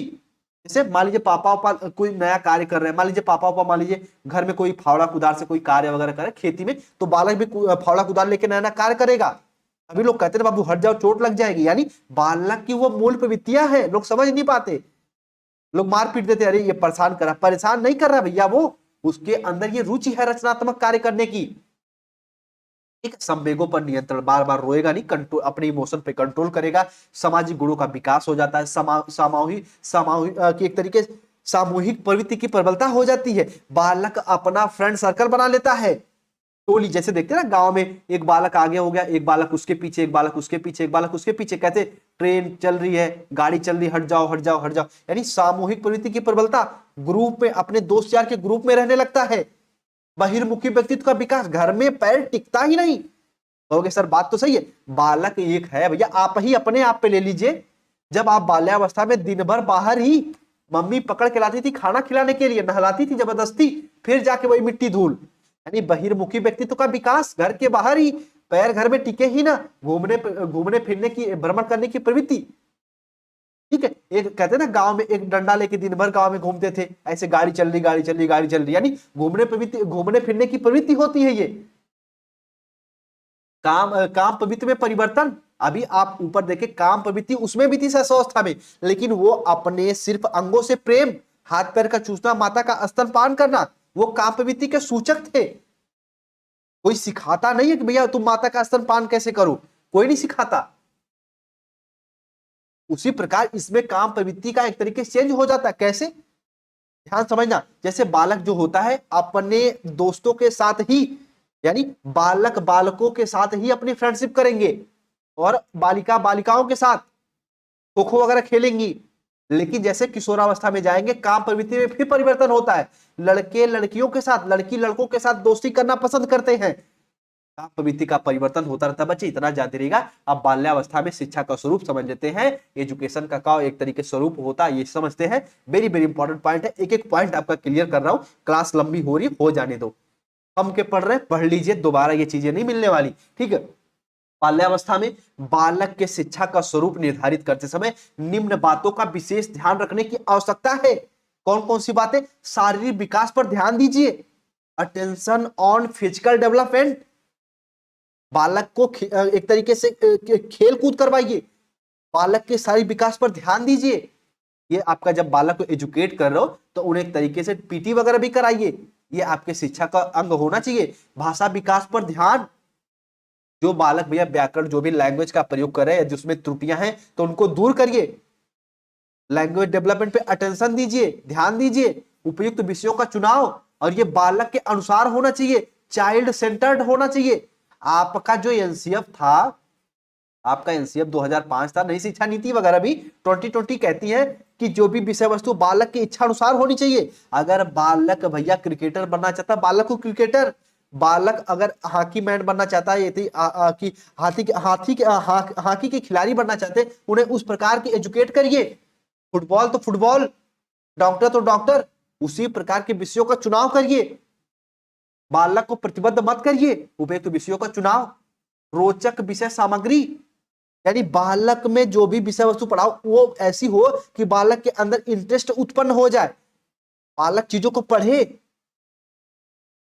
जैसे मान लीजिए पापा उपा कोई नया कार्य कर रहे हैं, मान लीजिए पापा उपा मान लीजिए घर में कोई फावड़ा कुदार से कोई कार्य वगैरह करे खेती में, तो बालक भी फावड़ा कुदार लेके नया नया कार्य करेगा। अभी लोग कहते हैं बाबू हट जाओ चोट लग जाएगी, यानी बालक की वो मूल प्रवृत्तियां हैं, लोग समझ नहीं पाते, लोग मार पीट देते, अरे ये परेशान कर रहा, परेशान नहीं कर रहा भैया, वो उसके अंदर ये रुचि है रचनात्मक कार्य करने की। एक संवेगों पर नियंत्रण, बार बार रोएगा नहीं, कंट्रोल, अपने इमोशन पे कंट्रोल करेगा। सामाजिक गुणों का विकास हो जाता है। सामूहिक सामूहिक की एक तरीके सामूहिक प्रवृत्ति की प्रबलता हो जाती है। बालक अपना फ्रेंड सर्कल बना लेता है। टोली जैसे देखते हैं ना गांव में, एक बालक आगे हो गया, एक बालक उसके पीछे, एक बालक उसके पीछे, एक बालक उसके पीछे, कहते ट्रेन चल रही है, गाड़ी चल रही, हट जाओ हट जाओ हट जाओ, यानी सामूहिक प्रवृत्ति की प्रबलता। ग्रुप में अपने दोस्त यार के ग्रुप में रहने लगता है। बहिर्मुखी व्यक्तित्व का विकास, घर में पैर टिकता ही नहीं। कहोगे सर बात तो सही है, बालक एक है भैया, आप ही अपने आप पे ले लीजिए। जब आप बाल्यावस्था में दिन भर बाहर ही मम्मी पकड़ के लाती थी खाना खिलाने के लिए, नहलाती थी जबरदस्ती, फिर जाके वही मिट्टी धूल, यानी बहिर्मुखी व्यक्तित्व का विकास, घर के बाहर ही, पैर घर में टिके ही ना, घूमने घूमने फिरने की, भ्रमण करने की प्रवृत्ति। ठीक है, एक कहते हैं ना गांव में एक डंडा लेके दिन भर गांव में घूमते थे, ऐसे गाड़ी चल रही गाड़ी चल रही गाड़ी चल रही, यानी घूमने प्रवृत्ति, घूमने फिरने की प्रवृत्ति होती है ये। काम प्रवृत्ति में परिवर्तन। अभी आप ऊपर देखे काम प्रवृत्ति उसमें भी थी शैशवावस्था में, लेकिन वो अपने सिर्फ अंगों से प्रेम, हाथ पैर का चूसना, माता का स्तनपान करना, वो काम प्रवृत्ति के सूचक थे। कोई सिखाता नहीं है कि भैया तुम माता का स्तनपान कैसे करो, कोई नहीं सिखाता। उसी प्रकार इसमें काम प्रवृत्ति का एक तरीके से चेंज हो जाता है। कैसे, ध्यान समझना। जैसे बालक जो होता है अपने दोस्तों के साथ ही, यानी बालक बालकों के साथ ही अपनी फ्रेंडशिप करेंगे और बालिका बालिकाओं के साथ खो खो वगैरह खेलेंगी। लेकिन जैसे किशोरावस्था में जाएंगे काम प्रवृत्ति में फिर परिवर्तन होता है। लड़के लड़कियों के साथ, लड़की लड़कों के साथ दोस्ती करना पसंद करते हैं। काम प्रवृत्ति का परिवर्तन होता रहता है बच्चे, इतना याद रहेगा। अब बाल्यावस्था में शिक्षा का स्वरूप समझ लेते हैं। एजुकेशन का एक तरीके स्वरूप होता है, ये समझते हैं। वेरी वेरी इंपॉर्टेंट पॉइंट है, एक एक पॉइंट आपका क्लियर कर रहा हूं। क्लास लंबी हो रही, हो जाने दो। हम के पढ़ रहे हैं, पढ़ लीजिए, दोबारा ये चीजें नहीं मिलने वाली, ठीक है। बाल्यावस्था में बालक के शिक्षा का स्वरूप निर्धारित करते समय निम्न बातों का विशेष ध्यान रखने की आवश्यकता है। कौन कौन सी बातें? शारीरिक विकास पर ध्यान दीजिए, अटेंशन ऑन फिजिकल डेवलपमेंट। बालक को एक तरीके से खेल कूद करवाइए, बालक के शारीरिक विकास पर ध्यान दीजिए। ये आपका जब बालक को एजुकेट कर रहे हो तो उन्हें एक तरीके से पीटी वगैरह भी कराइए, ये आपके शिक्षा का अंग होना चाहिए। भाषा विकास पर ध्यान, जो बालक भैया व्याकरण जो भी लैंग्वेज का प्रयोग कर रहे हैं जिसमें त्रुटियां हैं तो उनको दूर करिए। लैंग्वेज डेवलपमेंट पे अटेंशन दीजिए, ध्यान दीजिए। उपयुक्त विषयों का चुनाव, और ये बालक के अनुसार होना चाहिए, चाइल्ड सेंटर्ड होना चाहिए। आपका जो एनसीएफ था, आपका एनसीएफ 2005 था, नई शिक्षा नीति वगैरह भी 2020 कहती है कि जो भी विषय वस्तु बालक की इच्छा अनुसार होनी चाहिए। अगर बालक भैया क्रिकेटर बनना चाहता है, बालक को क्रिकेटर। बालक अगर हॉकी मैन बनना चाहता है, कि हॉकी के खिलाड़ी बनना चाहते हैं, उन्हें उस प्रकार की एजुकेट करिए। फुटबॉल तो फुटबॉल, डॉक्टर तो डॉक्टर, उसी प्रकार के विषयों का चुनाव करिए। बालक को प्रतिबद्ध मत करिए, उपयुक्त विषयों का चुनाव। रोचक विषय सामग्री, यानी बालक में जो भी विषय वस्तु पढ़ाओ वो ऐसी हो कि बालक के अंदर इंटरेस्ट उत्पन्न हो जाए, बालक चीजों को पढ़े।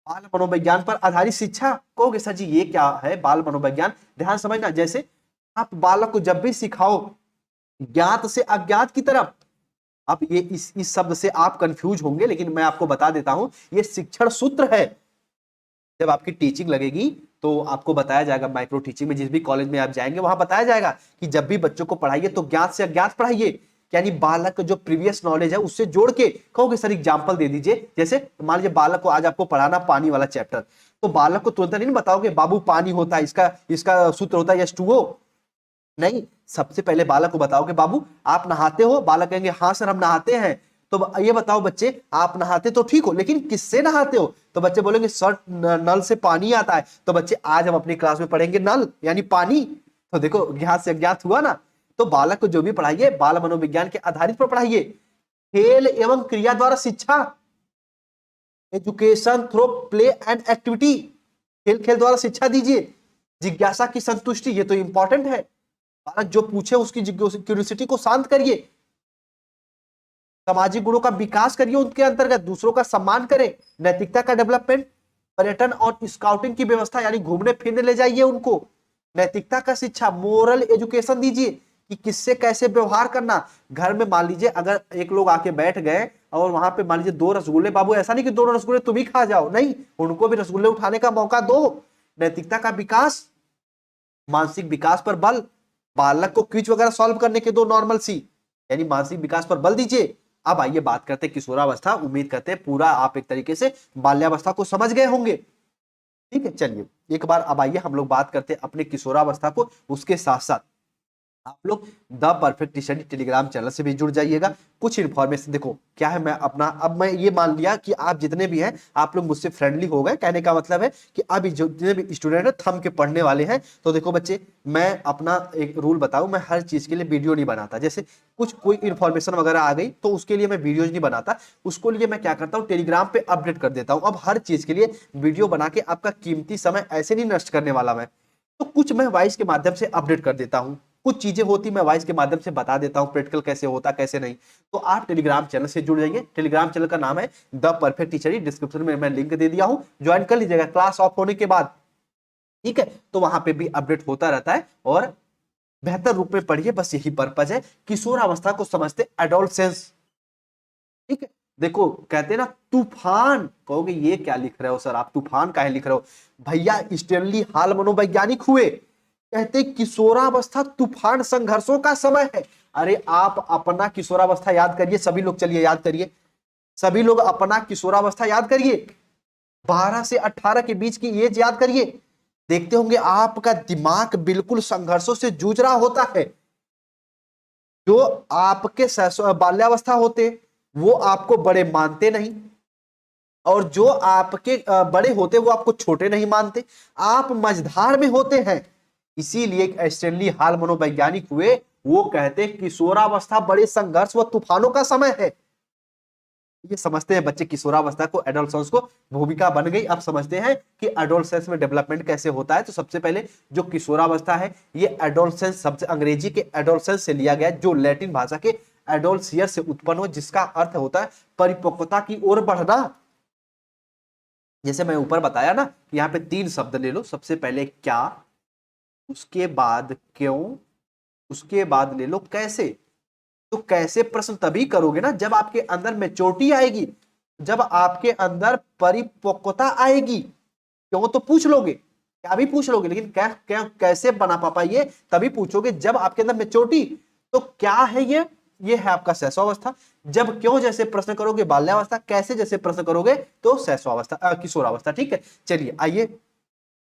बाल मनोविज्ञान पर आधारित शिक्षा। कहोगे सर जी ये क्या है बाल मनोविज्ञान? ध्यान समझना। जैसे आप बालक को जब भी सिखाओ ज्ञात से अज्ञात की तरफ, अब ये इस शब्द से आप कंफ्यूज होंगे, लेकिन मैं आपको बता देता हूं, ये शिक्षण सूत्र है। जब आपकी टीचिंग लगेगी तो आपको बताया जाएगा, माइक्रो टीचिंग में जिस भी कॉलेज में आप जाएंगे वहां बताया जाएगा कि जब भी बच्चों को पढ़ाइए तो ज्ञात से अज्ञात पढ़ाइए। यानी बालक जो प्रीवियस नॉलेज है उससे जोड़ के कहोगे सर एग्जांपल दे दीजिए। जैसे मान लीजिए बालक को आज आपको पढ़ाना पानी वाला चैप्टर, तो बालक को तुरंत नहीं बताओगे बाबू पानी होता है, इसका सूत्र होता है H2O। नहीं, सबसे पहले बालक को बताओगे बाबू आप नहाते हो? बालक कहेंगे हाँ सर हम नहाते हैं। तो ये बताओ बच्चे, आप नहाते तो ठीक हो लेकिन किससे नहाते हो? तो बच्चे बोलेंगे सर नल से पानी आता है। तो बच्चे आज हम अपनी क्लास में पढ़ेंगे नल यानी पानी। तो देखो ज्ञात से अज्ञात हुआ ना। तो बालक को जो भी पढ़ाइए बाल मनोविज्ञान के आधारित पर पढ़ाइए। खेल एवं क्रिया द्वारा शिक्षा, education through play and activity, खेल खेल द्वारा शिक्षा दीजिए। जिज्ञासा की संतुष्टि, ये तो इंपॉर्टेंट है। बालक जो पूछे उसकी क्यूरियोसिटी को शांत करिए। सामाजिक गुणों का विकास करिए, उनके अंतर्गत दूसरों का सम्मान करें। नैतिकता का डेवलपमेंट, पर्यटन और स्काउटिंग की व्यवस्था, यानी घूमने फिरने ले जाइए उनको। नैतिकता का शिक्षा, मोरल एजुकेशन दीजिए कि किससे कैसे व्यवहार करना। घर में मान लीजिए अगर एक लोग आके बैठ गए और वहां पे मान लीजिए 2 रसगुल्ले, बाबू ऐसा नहीं कि 2 रसगुल्ले तुम ही खा जाओ, नहीं, उनको भी रसगुल्ले उठाने का मौका दो। नैतिकता का विकास, मानसिक विकास पर बल, बालक को क्विज वगैरह सॉल्व करने के दो नॉर्मल सी, यानी मानसिक विकास पर बल दीजिए। अब आइए बात करते हैं किशोरावस्था। उम्मीद करते हैं पूरा आप एक तरीके से बाल्यावस्था को समझ गए होंगे, ठीक है। चलिए एक बार अब आइए हम लोग बात करते हैं अपने किशोरावस्था को। उसके साथ साथ आप लोग the perfect study Telegram channel से भी जुड़ जाइएगा। कुछ इन्फॉर्मेशन देखो क्या है, मैं अपना अब मैं ये मान लिया कि आप जितने भी हैं आप लोग मुझसे फ्रेंडली हो गए। कहने का मतलब है कि अब जितने भी स्टूडेंट है थम के पढ़ने वाले हैं। तो देखो बच्चे, मैं अपना एक रूल बताऊं, मैं हर चीज के लिए वीडियो नहीं बनाता। जैसे कुछ कोई इन्फॉर्मेशन वगैरह आ गई तो उसके लिए मैं वीडियोज नहीं बनाता, उसको लिए मैं क्या करता हूँ टेलीग्राम पे अपडेट कर देता हूँ। अब हर चीज के लिए वीडियो बना के आपका कीमती समय ऐसे नहीं नष्ट करने वाला मैं, तो कुछ मैं वॉइस के माध्यम से अपडेट कर देता हूँ। कुछ चीजें होती मैं वॉइस के माध्यम से बता देता हूं, प्रैक्टिकल कैसे होता कैसे नहीं। तो आप टेलीग्राम चैनल से जुड़ जाइए। टेलीग्राम चैनल का नाम है द परफेक्ट टीचर, डिस्क्रिप्शन में मैं लिंक दे दिया हूं, ज्वाइन कर लीजिएगा क्लास ऑफ होने के बाद, ठीक है। तो वहां पे भी अपडेट होता रहता है और बेहतर रूप में पढ़िए, बस यही पर्पज है। किशोरावस्था को समझते एडोलसेंस, ठीक है। देखो कहते हैं ना तूफान, कहोगे ये क्या लिख रहे हो सर आप, तूफान काहे लिख रहे हो? भैया स्टेनली हाल मनोवैज्ञानिक हुए, कहते किशोरावस्था तूफान संघर्षों का समय है। अरे आप अपना किशोरावस्था याद करिए, सभी लोग चलिए याद करिए, सभी लोग अपना किशोरावस्था याद करिए, 12 से 18 के बीच की एज याद करिए। देखते होंगे आपका दिमाग बिल्कुल संघर्षों से जूझ रहा होता है। जो आपके बाल्यावस्था होते वो आपको बड़े मानते नहीं, और जो आपके बड़े होते वो आपको छोटे नहीं मानते, आप मझधार में होते हैं। इसीलिए स्टैनली हॉल मनोवैज्ञानिक हुए, वो कहते हैं किशोरावस्था बड़े संघर्ष व तूफानों का समय है। ये समझते हैं बच्चे किशोरावस्था को, एडोलसेंस को भूमिका बन गई। अब समझते हैं कि एडोलसेंस में डेवलपमेंट कैसे होता है। तो सबसे पहले जो किशोरावस्था है, ये एडोलसेंस शब्द अंग्रेजी के एडोलसेंस से लिया गया, जो लैटिन भाषा के एडोलसियर से उत्पन्न हो, जिसका अर्थ होता है परिपक्वता की ओर बढ़ना। जैसे मैं ऊपर बताया ना कि यहाँ पे 3 शब्द ले लो, सबसे पहले क्या, उसके बाद क्यों, उसके बाद ले लो कैसे। तो कैसे प्रश्न तभी करोगे ना जब आपके अंदर मैच्योरिटी आएगी, जब आपके अंदर परिपक्वता आएगी। क्यों तो पूछ लोगे, क्या भी पूछ लोगे, लेकिन कैसे बना पापा, ये तभी पूछोगे जब आपके अंदर मैच्योरिटी। तो क्या है ये है आपका शैशवावस्था। जब क्यों जैसे प्रश्न करोगे बाल्यावस्था, कैसे जैसे प्रश्न करोगे तो शैशवावस्था, किशोरावस्था। ठीक है, चलिए आइए।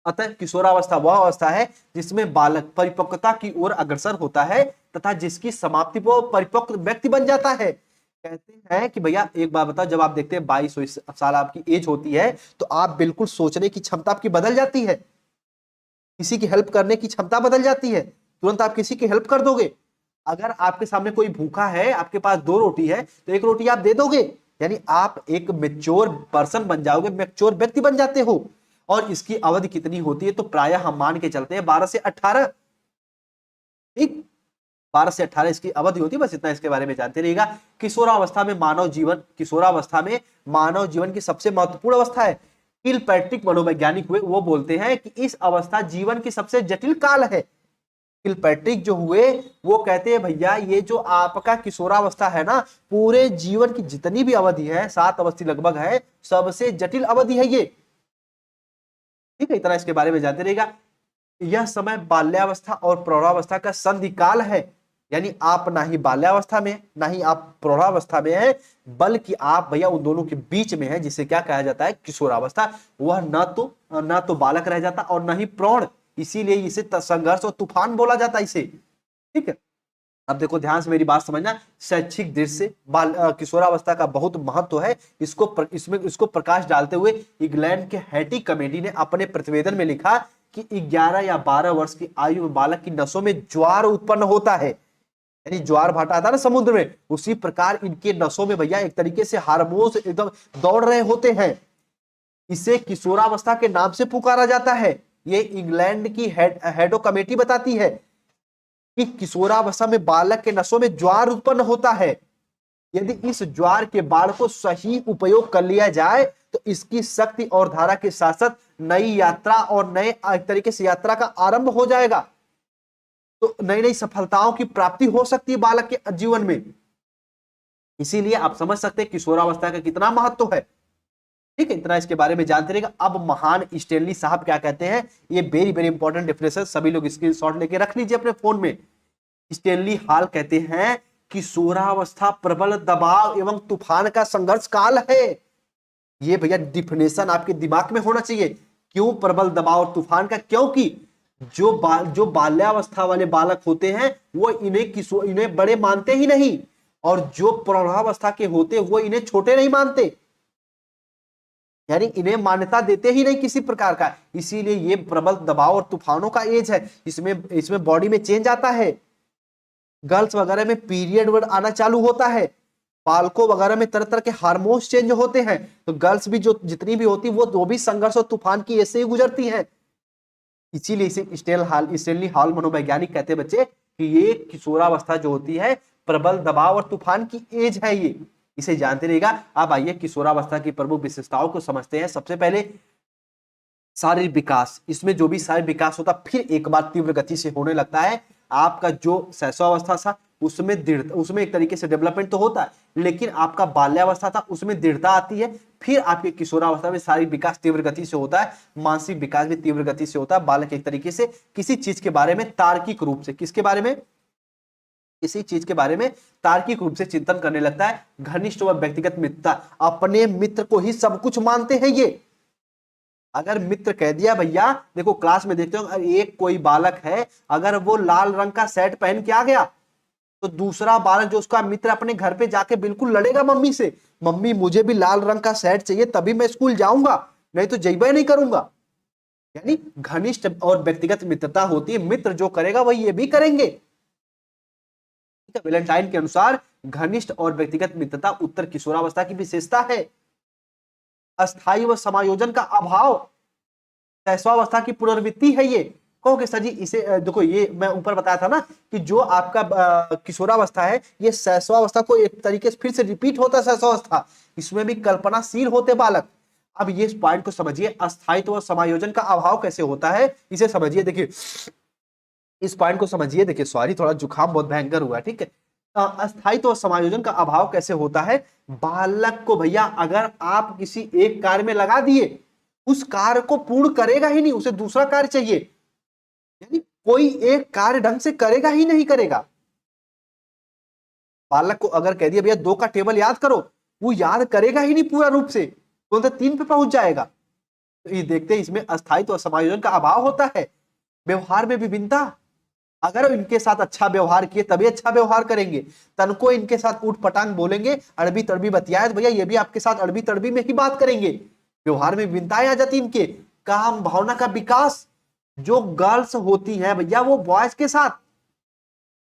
अतः किशोरावस्था वह अवस्था है जिसमें बालक परिपक्वता की ओर अग्रसर होता है तथा जिसकी समाप्ति पर परिपक्व व्यक्ति बन जाता है। कहते हैं कि भैया एक बात बताओ, जब आप देखते हैं 22 साल आपकी एज होती है, तो आप बिल्कुल सोचने की क्षमता आपकी बदल जाती है, किसी की हेल्प करने की क्षमता बदल जाती है, तुरंत आप किसी की हेल्प कर दोगे। अगर आपके सामने कोई भूखा है, आपके पास 2 रोटी है, तो 1 रोटी आप दे दोगे, यानी आप एक मेच्योर पर्सन बन जाओगे, मेच्योर व्यक्ति बन जाते हो। और इसकी अवधि कितनी होती है, तो प्रायः हम मान के चलते हैं 12 से 18। ठीक, 12 से 18 इसकी अवधि होती है। बस इतना इसके बारे में जानते रहिएगा। किशोरावस्था में मानव जीवन, किशोरावस्था में मानव जीवन की सबसे महत्वपूर्ण अवस्था है। किलपैट्रिक मनोवैज्ञानिक हुए, वो बोलते हैं कि इस अवस्था जीवन की सबसे जटिल काल है। किलपैट्रिक जो हुए वो कहते हैं भैया ये जो आपका किशोरावस्था है ना, पूरे जीवन की जितनी भी अवधि है, 7 अवस्थी लगभग है, सबसे जटिल अवधि है ये। ठीक है, इतना इसके बारे में जानते रहेगा। यह समय बाल्यावस्था और प्रौढ़ावस्था का संधि काल है, यानी आप ना ही बाल्यावस्था में ना ही आप प्रौढ़ावस्था में हैं, बल्कि आप भैया उन दोनों के बीच में हैं, जिसे क्या कहा जाता है, किशोरावस्था। वह न तो बालक रह जाता और न ही प्रौढ़, इसीलिए इसे संघर्ष और तूफान बोला जाता है इसे। ठीक है, अब देखो ध्यान से मेरी बात समझना। शैक्षिक दृष्टि से किशोरावस्था का बहुत महत्व है। इसको प्रकाश डालते हुए इंग्लैंड के हैटी कमेटी ने अपने प्रतिवेदन में लिखा कि 11 या 12 वर्ष की आयु में बालक की नसों में ज्वार उत्पन्न होता है, यानी ज्वार भाटा आता है ना समुद्र में, उसी प्रकार इनके नसों में भैया एक तरीके से हार्मोन्स एकदम दौड़ रहे होते हैं। इसे किशोरावस्था के नाम से पुकारा जाता है। ये इंग्लैंड की हेडो कमेटी बताती है कि किशोरावस्था में बालक के नसों में ज्वार उत्पन्न होता है। यदि इस ज्वार के बाढ़ को सही उपयोग कर लिया जाए तो इसकी शक्ति और धारा के साथ साथ नई यात्रा और नए तरीके से यात्रा का आरंभ हो जाएगा। तो नई नई सफलताओं की प्राप्ति हो सकती है बालक के जीवन में। इसीलिए आप समझ सकते हैं किशोरावस्था का कितना महत्व है। ठीक है, इतना इसके बारे में जानते रहेगा। अब महान स्टैनली साहब क्या कहते हैं, ये वेरी वेरी इंपॉर्टेंट डेफिनेशन, सभी लोग स्क्रीनशॉट लेके रख लीजिए अपने फोन में। स्टैनली हॉल कहते हैं किशोरावस्था प्रबल दबाव एवं तूफान का संघर्ष काल है। ये भैया डिफिनेशन आपके दिमाग में होना चाहिए। क्यों प्रबल दबाव और तूफान का, क्योंकि जो बाल्यावस्था वाले बालक होते हैं वो इन्हें बड़े मानते ही नहीं, और जो प्रौढ़ावस्था के होते वो इन्हें छोटे नहीं मानते, यानी इन्हें मान्यता देते ही नहीं किसी प्रकार का। इसीलिए ये प्रबल दबाव और तूफानों का एज है। इसमें बॉडी में चेंज आता है, गर्ल्स वगैरह में पीरियड वर्ड आना चालू होता है, बालकों वगैरह में तरह तरह के हार्मोन्स चेंज होते हैं। तो गर्ल्स भी जो जितनी भी होती वो भी संघर्ष और तूफान की ऐसे ही गुजरती हैं। इसीलिए इसे स्टैनली हॉल मनोवैज्ञानिक कहते हैं बच्चे कि ये किशोरावस्था जो होती है प्रबल दबाव और तूफान की एज है ये, इसे जानते रहेगा। अब आइए किशोरावस्था की प्रमुख विशेषताओं को समझते हैं। सबसे पहले शारीरिक विकास, इसमें जो भी शारीरिक विकास होता फिर एक बार तीव्र गति से होने लगता है। आपका जो शैशवावस्था था उसमें दृढ़, उसमें एक तरीके से डेवलपमेंट तो होता है, लेकिन आपका बाल्यावस्था था उसमें दृढ़ता आती है। फिर आपके किशोरावस्था में शारीरिक विकास तीव्र गति से होता है, मानसिक विकास भी तीव्र गति से होता है। बालक एक तरीके से किसी चीज के बारे में तार्किक रूप से, किसके बारे में, किसी चीज के बारे में तार्किक रूप से चिंतन करने लगता है। घनिष्ठ व व्यक्तिगत मित्रता, अपने मित्र को ही सब कुछ मानते हैं ये। अगर मित्र कह दिया भैया, देखो क्लास में देखते हो एक कोई बालक है, अगर वो लाल रंग का शर्ट पहन के आ गया तो दूसरा बालक जो उसका मित्र अपने घर पे जाके बिल्कुल लड़ेगा मम्मी से, मम्मी मुझे भी लाल रंग का शर्ट चाहिए तभी मैं स्कूल जाऊंगा, नहीं तो जइबे नहीं करूंगा। यानी घनिष्ठ और व्यक्तिगत मित्रता होती है, मित्र जो करेगा वही ये भी करेंगे। वैलेंटाइन के अनुसार घनिष्ठ और व्यक्तिगत मित्रता उत्तर किशोरावस्था की विशेषता है। अस्थायी व समायोजन का अभाव शैशवावस्था की पुनर्वृत्ति है ये। कहोगे सर जी इसे देखो, ये मैं ऊपर बताया था ना कि जो आपका किशोरावस्था है ये शैशवावस्था को एक तरीके से फिर से रिपीट होता है शैशवावस्था, इसमें भी कल्पनाशील होते बालक। अब ये पॉइंट को समझिए, अस्थायित्व व समायोजन का अभाव कैसे होता है इसे समझिए। देखिए इस पॉइंट को समझिए, देखिए सॉरी थोड़ा जुकाम बहुत भयंकर हुआ है, ठीक है। अस्थायित्व और समायोजन का अभाव कैसे होता है, बालक को भैया अगर आप किसी एक कार्य में लगा दिए, उस कार्य को पूर्ण करेगा ही नहीं, उसे दूसरा कार्य चाहिए, यानी कोई एक कार्य ढंग से करेगा ही नहीं करेगा। बालक को अगर कह दिया भैया 2 का टेबल याद करो, वो याद करेगा ही नहीं पूरा रूप से, तो 3 पे पहुंच जाएगा। तो ये देखते हैं इसमें अस्थायित्व और समायोजन का अभाव होता है। व्यवहार में विभिन्नता, अगर इनके साथ अच्छा व्यवहार किए तभी अच्छा व्यवहार करेंगे, तनको इनके साथ उठ पटांग बोलेंगे, अड़बी तड़बी बतियाए तो भैया ये भी आपके साथ अड़बी तड़बी में ही बात करेंगे। व्यवहार में विभिन्नताएं आ जाती इनके। काम भावना का विकास, जो गर्ल्स होती हैं भैया वो बॉयज के साथ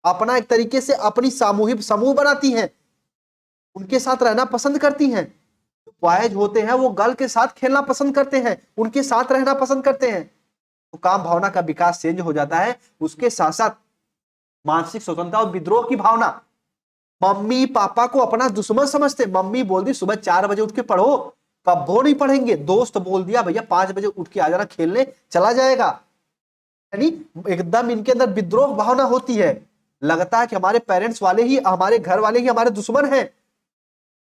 अपना एक तरीके से अपनी सामूहिक समूह बनाती हैं, उनके साथ रहना पसंद करती हैं। बॉयज होते हैं वो गर्ल के साथ खेलना पसंद करते हैं, उनके साथ रहना पसंद करते हैं। तो काम भावना का विकास चेंज हो जाता है। उसके साथ साथ मानसिक स्वतंत्रता और विद्रोह की भावना, मम्मी पापा को अपना दुश्मन समझते, मम्मी बोल दी सुबह 4 बजे उठ के पढ़ो, कब वो नहीं पढ़ेंगे, दोस्त बोल दिया भैया 5 बजे उठ के आ जाना खेलने, चला जाएगा। यानी एकदम इनके अंदर विद्रोह भावना होती है, लगता है कि हमारे पेरेंट्स वाले ही, हमारे घर वाले ही हमारे दुश्मन हैं।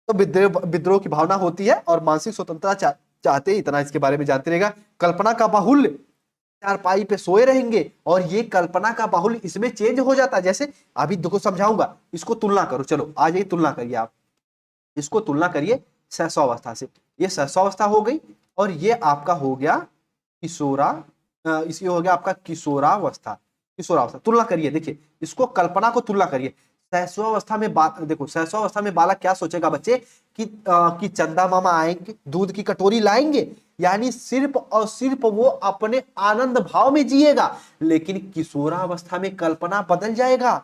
तो विद्रोह की भावना होती है और मानसिक स्वतंत्रता चाहते हैं। इतना इसके बारे में जानते रहेगा। कल्पना का बाहुल्य, चारपाई पे सोए रहेंगे और ये कल्पना का बाहुल्य इसमें चेंज हो जाता है। जैसे अभी देखो समझाऊंगा, इसको तुलना करो, चलो आ जाइए तुलना करिए आप, इसको तुलना करिए शैशवावस्था से। ये शैशवावस्था हो गई और ये आपका हो गया इसी हो गया आपका किशोरावस्था। किशोरावस्था तुलना करिए, देखिए इसको कल्पना को तुलना करिए। शैशवावस्था में देखो शैशवावस्था में बालक क्या सोचेगा बच्चे कि चंदा मामा आएंगे दूध की कटोरी लाएंगे, यानी सिर्फ और सिर्फ वो अपने आनंद भाव में जिएगा। लेकिन किशोरावस्था में कल्पना बदल जाएगा,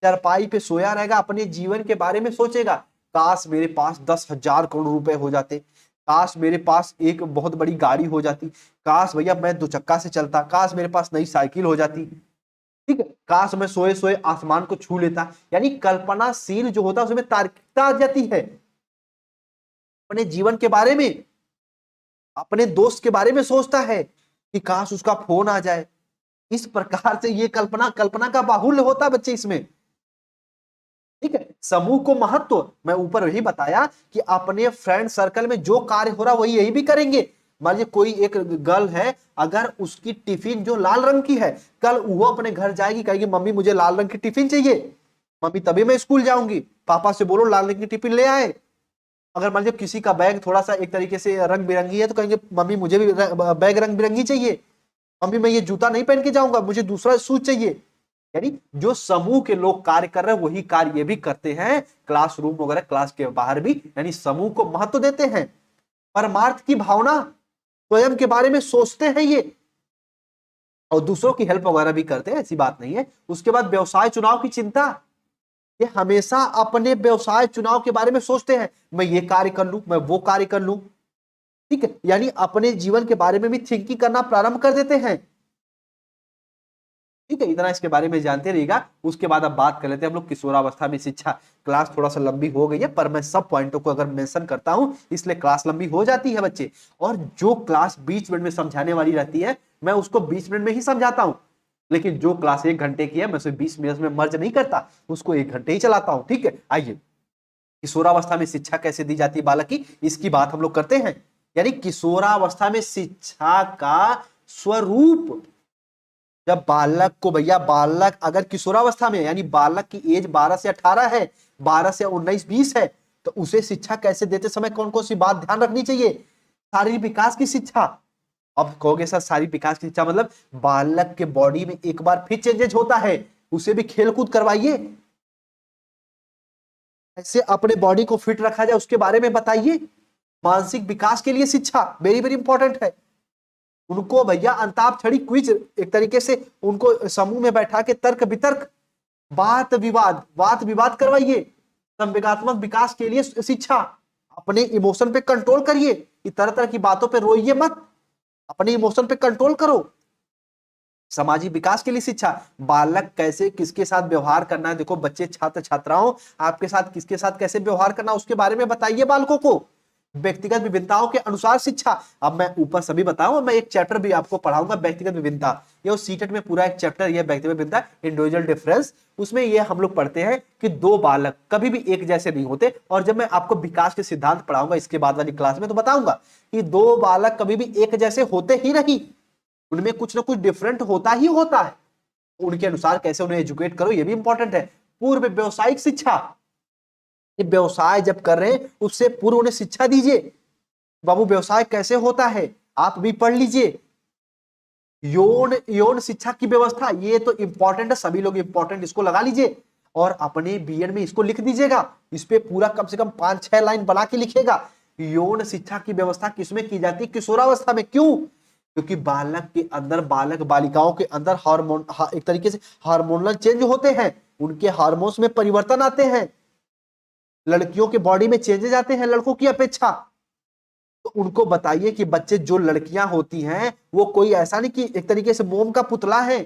चारपाई पे सोया रहेगा, अपने जीवन के बारे में सोचेगा, काश मेरे पास 10,000 करोड़ रुपए हो जाते, काश मेरे पास एक बहुत बड़ी गाड़ी हो जाती, काश भैया मैं 2 चक्का से चलता, काश मेरे पास नई साइकिल हो जाती, ठीक है, काश मैं सोए सोए आसमान को छू लेता। यानी कल्पनाशील जो होता है उसमें तार्किकता आ जाती है, अपने जीवन के बारे में, अपने दोस्त के बारे में सोचता है कि काश उसका फोन आ जाए। इस प्रकार से ये कल्पना का बाहुल्य होता है बच्चे इसमें, ठीक है। समूह को महत्व, मैं ऊपर यही बताया कि अपने फ्रेंड सर्कल में जो कार्य हो रहा वही यही भी करेंगे। मान लीजिए कोई एक गर्ल है, अगर उसकी टिफिन जो लाल रंग की है, कल वो अपने घर जाएगी कहेगी मम्मी मुझे लाल रंग की टिफिन चाहिए, मम्मी तभी मैं स्कूल जाऊंगी, पापा से बोलो लाल रंग की टिफिन ले आए। अगर मान लीजिए किसी का बैग थोड़ा सा एक तरीके से रंग बिरंगी है तो कहेंगे मम्मी मुझे भी बैग रंग बिरंगी चाहिए, मम्मी मैं ये जूता नहीं पहन के जाऊंगा, मुझे दूसरा शूज चाहिए। यानी जो समूह के लोग कार्य कर रहे हैं वही कार्य ये भी करते हैं क्लासरूम वगैरह क्लास के बाहर भी, यानी समूह को महत्व देते हैं। परमार्थ की भावना, स्वयं के बारे में सोचते हैं ये और दूसरों की हेल्प वगैरह भी करते हैं, ऐसी बात नहीं है। उसके बाद व्यवसाय चुनाव की चिंता, ये हमेशा अपने व्यवसाय चुनाव के बारे में सोचते हैं, मैं ये कार्य कर लूं, मैं वो कार्य कर लूं, ठीक है। यानी अपने जीवन के बारे में भी थिंकिंग करना प्रारंभ कर देते हैं, ठीक है। इतना इसके बारे में जानते रहिएगा। उसके बाद अब बात कर लेते हैं हम लोग किशोरावस्था में शिक्षा। क्लास थोड़ा सा लंबी हो गई है पर मैं सब पॉइंटों को अगर मेंशन करता हूं इसलिए क्लास लंबी हो जाती है बच्चे, और जो क्लास 20 मिनट में समझाने वाली रहती है मैं उसको 20 मिनट में ही समझाता हूं, लेकिन जो क्लास 1 घंटे की है मैं उसे 20 मिनट में मर्ज नहीं करता, उसको 1 घंटे ही चलाता हूं, ठीक है। आइए किशोरावस्था में शिक्षा कैसे दी जाती है बालक की, इसकी बात हम लोग करते हैं। यानी किशोरावस्था में शिक्षा का स्वरूप, जब बालक को भैया, बालक अगर किशोरावस्था में, यानी बालक की एज 12 से 18 है, 12 से 19-20 है, तो उसे शिक्षा कैसे देते समय कौन कौन सी बात ध्यान रखनी चाहिए? शारीरिक विकास की शिक्षा। अब कहोगे सर शारीरिक विकास की शिक्षा मतलब बालक के बॉडी में एक बार फिर चेंजेस होता है, उसे भी खेल कूद करवाइए, ऐसे अपने बॉडी को फिट रखा जाए उसके बारे में बताइए। मानसिक विकास के लिए शिक्षा वेरी वेरी इंपॉर्टेंट है। उनको भैया अंताक्षरी क्विज, एक तरीके से उनको समूह में बैठा के तर्क वितर्क, वाद विवाद करवाइए। संवेगात्मक विकास के लिए शिक्षा, अपने इमोशन पे कंट्रोल करिए, तरह तरह की बातों पे रोइए मत, अपने इमोशन पे कंट्रोल करो। सामाजिक विकास के लिए शिक्षा, बालक कैसे किसके साथ व्यवहार करना है, देखो बच्चे छात्र छात्राओं आपके साथ किसके साथ कैसे व्यवहार करना उसके बारे में बताइए बालकों को। व्यक्तिगत विभिन्नताओं के अनुसार शिक्षा, अब मैं ऊपर सभी बताऊं, मैं एक चैप्टर भी आपको पढ़ाऊंगा व्यक्तिगत विभिन्नता, ये सीटेट में पूरा एक चैप्टर ये व्यक्तिगत विभिन्नता, इंडिविजुअल डिफरेंस, उसमें ये हम लोग पढ़ते हैं कि दो बालक कभी भी एक जैसे नहीं होते। और जब मैं आपको विकास के सिद्धांत पढ़ाऊंगा इसके बाद वाली क्लास में तो बताऊंगा कि दो बालक कभी भी एक जैसे होते ही नहीं, उनमें कुछ ना कुछ डिफरेंट होता ही होता है। उनके अनुसार कैसे उन्हें एजुकेट करो ये भी इंपॉर्टेंट है। पूर्व व्यवसायिक शिक्षा, व्यवसाय जब कर रहे हैं उससे पूर्व उन्हें शिक्षा दीजिए, बाबू व्यवसाय कैसे होता है आप भी पढ़ लीजिए। यौन यौन शिक्षा की व्यवस्था, ये तो इंपॉर्टेंट है, सभी लोग इंपॉर्टेंट इसको लगा लीजिए और अपने बीएड में इसको लिख दीजिएगा। इस पे पूरा कम से कम 5-6 लाइन बना के लिखेगा। यौन शिक्षा की व्यवस्था किसमें की जाती है? किशोरावस्था में। क्यों? क्योंकि बालक के अंदर, बालक बालिकाओं के अंदर हार्मोन, एक तरीके से हार्मोनल चेंज होते हैं, उनके हार्मोन्स में परिवर्तन आते हैं, लड़कियों के बॉडी में चेंजेस आते हैं लड़कों की अपेक्षा। तो उनको बताइए कि बच्चे, जो लड़कियां होती हैं वो कोई ऐसा नहीं कि एक तरीके से मोम का पुतला है,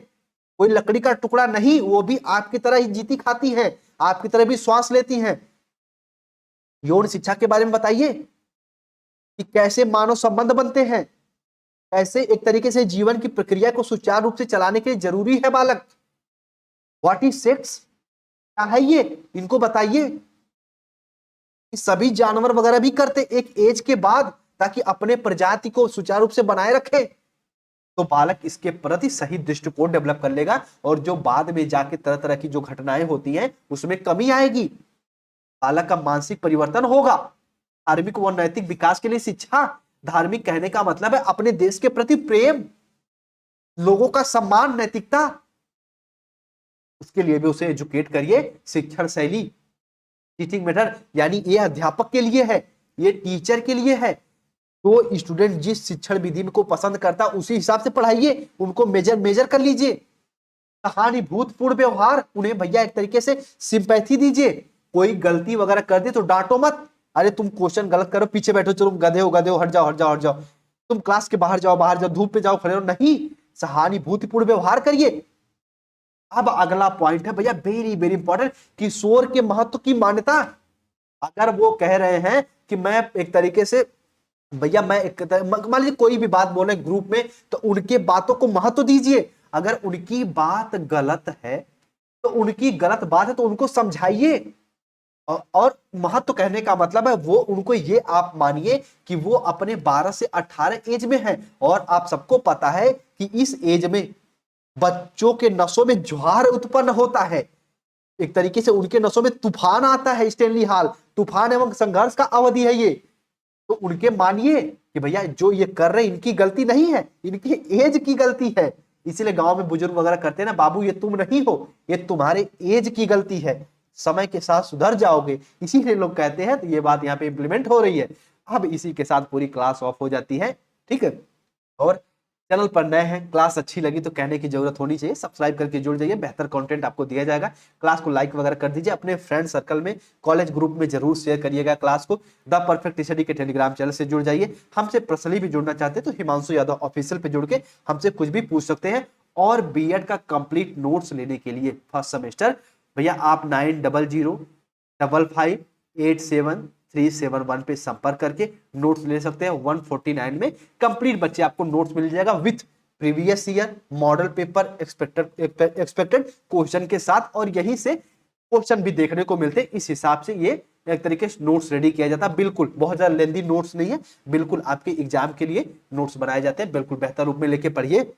कोई लकड़ी का टुकड़ा नहीं, वो भी आपकी तरह ही जीती खाती है, आपकी तरह भी श्वास लेती हैं। यौन शिक्षा के बारे में बताइए कि कैसे मानव संबंध बनते हैं, कैसे एक तरीके से जीवन की प्रक्रिया को सुचारू रूप से चलाने के लिए जरूरी है बालक। व्हाट इज सेक्स, क्या है ये, इनको बताइए। सभी जानवर वगैरह भी करते एक एज के बाद, ताकि अपने प्रजाति को सुचारू रूप से बनाए रखे। तो बालक इसके प्रति सही दृष्टिकोण डेवलप कर लेगा और जो बाद में जाके तरह तरह की जो घटनाएं होती हैं उसमें कमी आएगी, बालक का मानसिक परिवर्तन होगा। धार्मिक व नैतिक विकास के लिए शिक्षा, धार्मिक कहने का मतलब है अपने देश के प्रति प्रेम, लोगों का सम्मान, नैतिकता, उसके लिए भी उसे एजुकेट करिए। शिक्षण शैली, टीचिंग मेथड, यानी ये अध्यापक के लिए है, ये टीचर के लिए है। तो स्टूडेंट जिस शिक्षण विधि को पसंद करता उसी हिसाब से पढ़ाइए, उनको मेजर कर लीजिए। सहानुभूतिपूर्ण व्यवहार, उन्हें भैया एक तरीके से सिंपैथी दीजिए। कोई गलती वगैरह कर दे तो डांटो मत, अरे तुम क्वेश्चन गलत करो पीछे बैठो, चलो गधे हो हट जाओ, तुम क्लास के बाहर जाओ, धूप पे जाओ, खड़े रहो, नहीं, सहानुभूतिपूर्ण व्यवहार करिए। अब अगला पॉइंट है भैया वेरी वेरी इंपॉर्टेंट, किशोर के महत्व की मान्यता। अगर वो कह रहे हैं कि मैं एक तरीके से भैया, मैं एक मान लीजिए कोई भी बात बोले ग्रुप में, तो उनके बातों को महत्व दीजिए। अगर उनकी बात गलत है तो उनकी गलत बात है तो उनको समझाइए। और महत्व कहने का मतलब है वो उनको ये आप मानिए कि वो अपने 12 से 18 एज में है, और आप सबको पता है कि इस एज में बच्चों के नसों में ज्वार उत्पन्न होता है, एक तरीके से उनके नसों में तूफान आता है, स्टेनली हाल, तूफान एवं संघर्ष का अवधि है ये। तो उनके मानिए कि भैया जो ये कर रहे हैं इनकी गलती नहीं है, इनकी एज की गलती है। इसीलिए गांव में बुजुर्ग वगैरह करते हैं ना, बाबू ये तुम नहीं हो, ये तुम्हारे एज की गलती है, समय के साथ सुधर जाओगे, इसीलिए लोग कहते हैं। तो ये बात यहाँ पे इंप्लीमेंट हो रही है। अब इसी के साथ पूरी क्लास ऑफ हो जाती है, ठीक है। और चैनल पर नए हैं, क्लास अच्छी लगी तो कहने की जरूरत होनी चाहिए, सब्सक्राइब करके जुड़ जाइए, बेहतर कंटेंट आपको दिया जाएगा। क्लास को लाइक वगैरह कर दीजिए, अपने फ्रेंड सर्कल में, कॉलेज ग्रुप में जरूर शेयर करिएगा क्लास को। द परफेक्ट स्टडी के टेलीग्राम चैनल से जुड़ जाइए। हमसे पर्सनली भी जुड़ना चाहते हैं तो हिमांशु यादव ऑफिशियल पे जुड़ के हमसे कुछ भी पूछ सकते हैं। और बीएड का कंप्लीट नोट्स लेने के लिए फर्स्ट सेमेस्टर भैया आप 9000558737 पे संपर्क करके नोट्स ले सकते हैं। 149 में कंप्लीट बच्चे आपको नोट्स मिल जाएगा with previous year model paper expected question के साथ, और यहीं से क्वेश्चन भी देखने को मिलते हैं। इस हिसाब से ये एक तरीके से नोट्स रेडी किया जाता है, बिल्कुल बहुत ज्यादा लेंदी नोट्स नहीं है, बिल्कुल आपके एग्जाम के लिए नोट्स बनाए जाते हैं। बिल्कुल बेहतर रूप में लेके पढ़िए।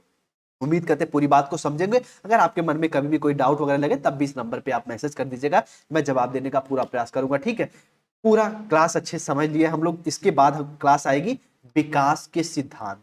उम्मीद करते हैं पूरी बात को समझेंगे। अगर आपके मन में कभी भी कोई डाउट वगैरह लगे तब भी इस नंबर पे आप मैसेज कर दीजिएगा, मैं जवाब देने का पूरा प्रयास करूंगा, ठीक है। पूरा क्लास अच्छे समझ लिए हम लोग, इसके बाद हम क्लास आएगी विकास के सिद्धांत।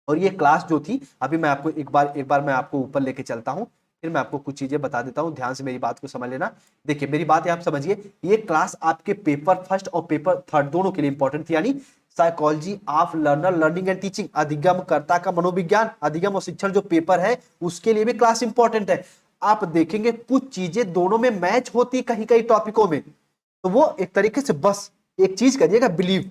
और ये क्लास जो थी, अभी मैं आपको एक बार मैं आपको ऊपर लेके चलता हूँ, फिर मैं आपको कुछ चीजें बता देता हूँ, ध्यान से मेरी बात को समझ लेना। देखिए मेरी बात है आप समझिए, ये क्लास आपके पेपर फर्स्ट और पेपर थर्ड दोनों के लिए इंपॉर्टेंट थी, यानी psychology of learner, learning and teaching, अधिगमकर्ता का मनोविज्ञान, अधिगम और शिक्षण जो पेपर है उसके लिए भी क्लास इंपॉर्टेंट है। आप देखेंगे कुछ चीजें दोनों में मैच होती कहीं कहीं टॉपिकों में, तो वो एक तरीके से बस एक चीज करिएगा, बिलीव,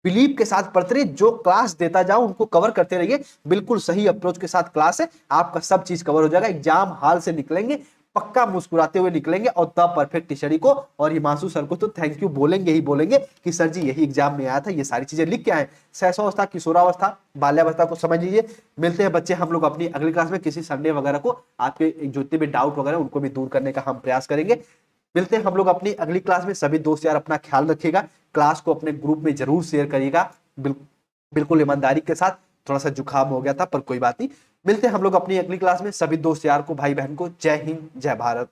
बिलीव के साथ पढ़ते रहिए, जो क्लास देता जाओ उनको कवर करते रहिए, बिल्कुल सही अप्रोच के साथ क्लास है, आपका सब चीज कवर हो जाएगा, एग्जाम हाल से निकलेंगे पक्का मुस्कुराते हुए निकलेंगे, और द परफेक्ट स्टडी को और हिमांशु सर को तो थैंक यू बोलेंगे ही बोलेंगे कि सर जी यही एग्जाम में आया था, ये सारी चीजें लिख के आए। शैशवावस्था, किशोरावस्था, बाल्यावस्था को समझ लीजिए। मिलते हैं बच्चे हम लोग अपनी अगली क्लास में, किसी संडे वगैरह को आपके जितने भी डाउट वगैरह उनको भी दूर करने का हम प्रयास करेंगे। मिलते हैं हम लोग अपनी अगली क्लास में, सभी दोस्त यार अपना ख्याल रखिएगा, क्लास को अपने ग्रुप में जरूर शेयर करिएगा, बिल्कुल ईमानदारी के साथ, थोड़ा सा जुकाम हो गया था पर कोई बात नहीं। मिलते हैं हम लोग अपनी अगली क्लास में, सभी दोस्त यार को, भाई बहन को, जय हिंद जय भारत।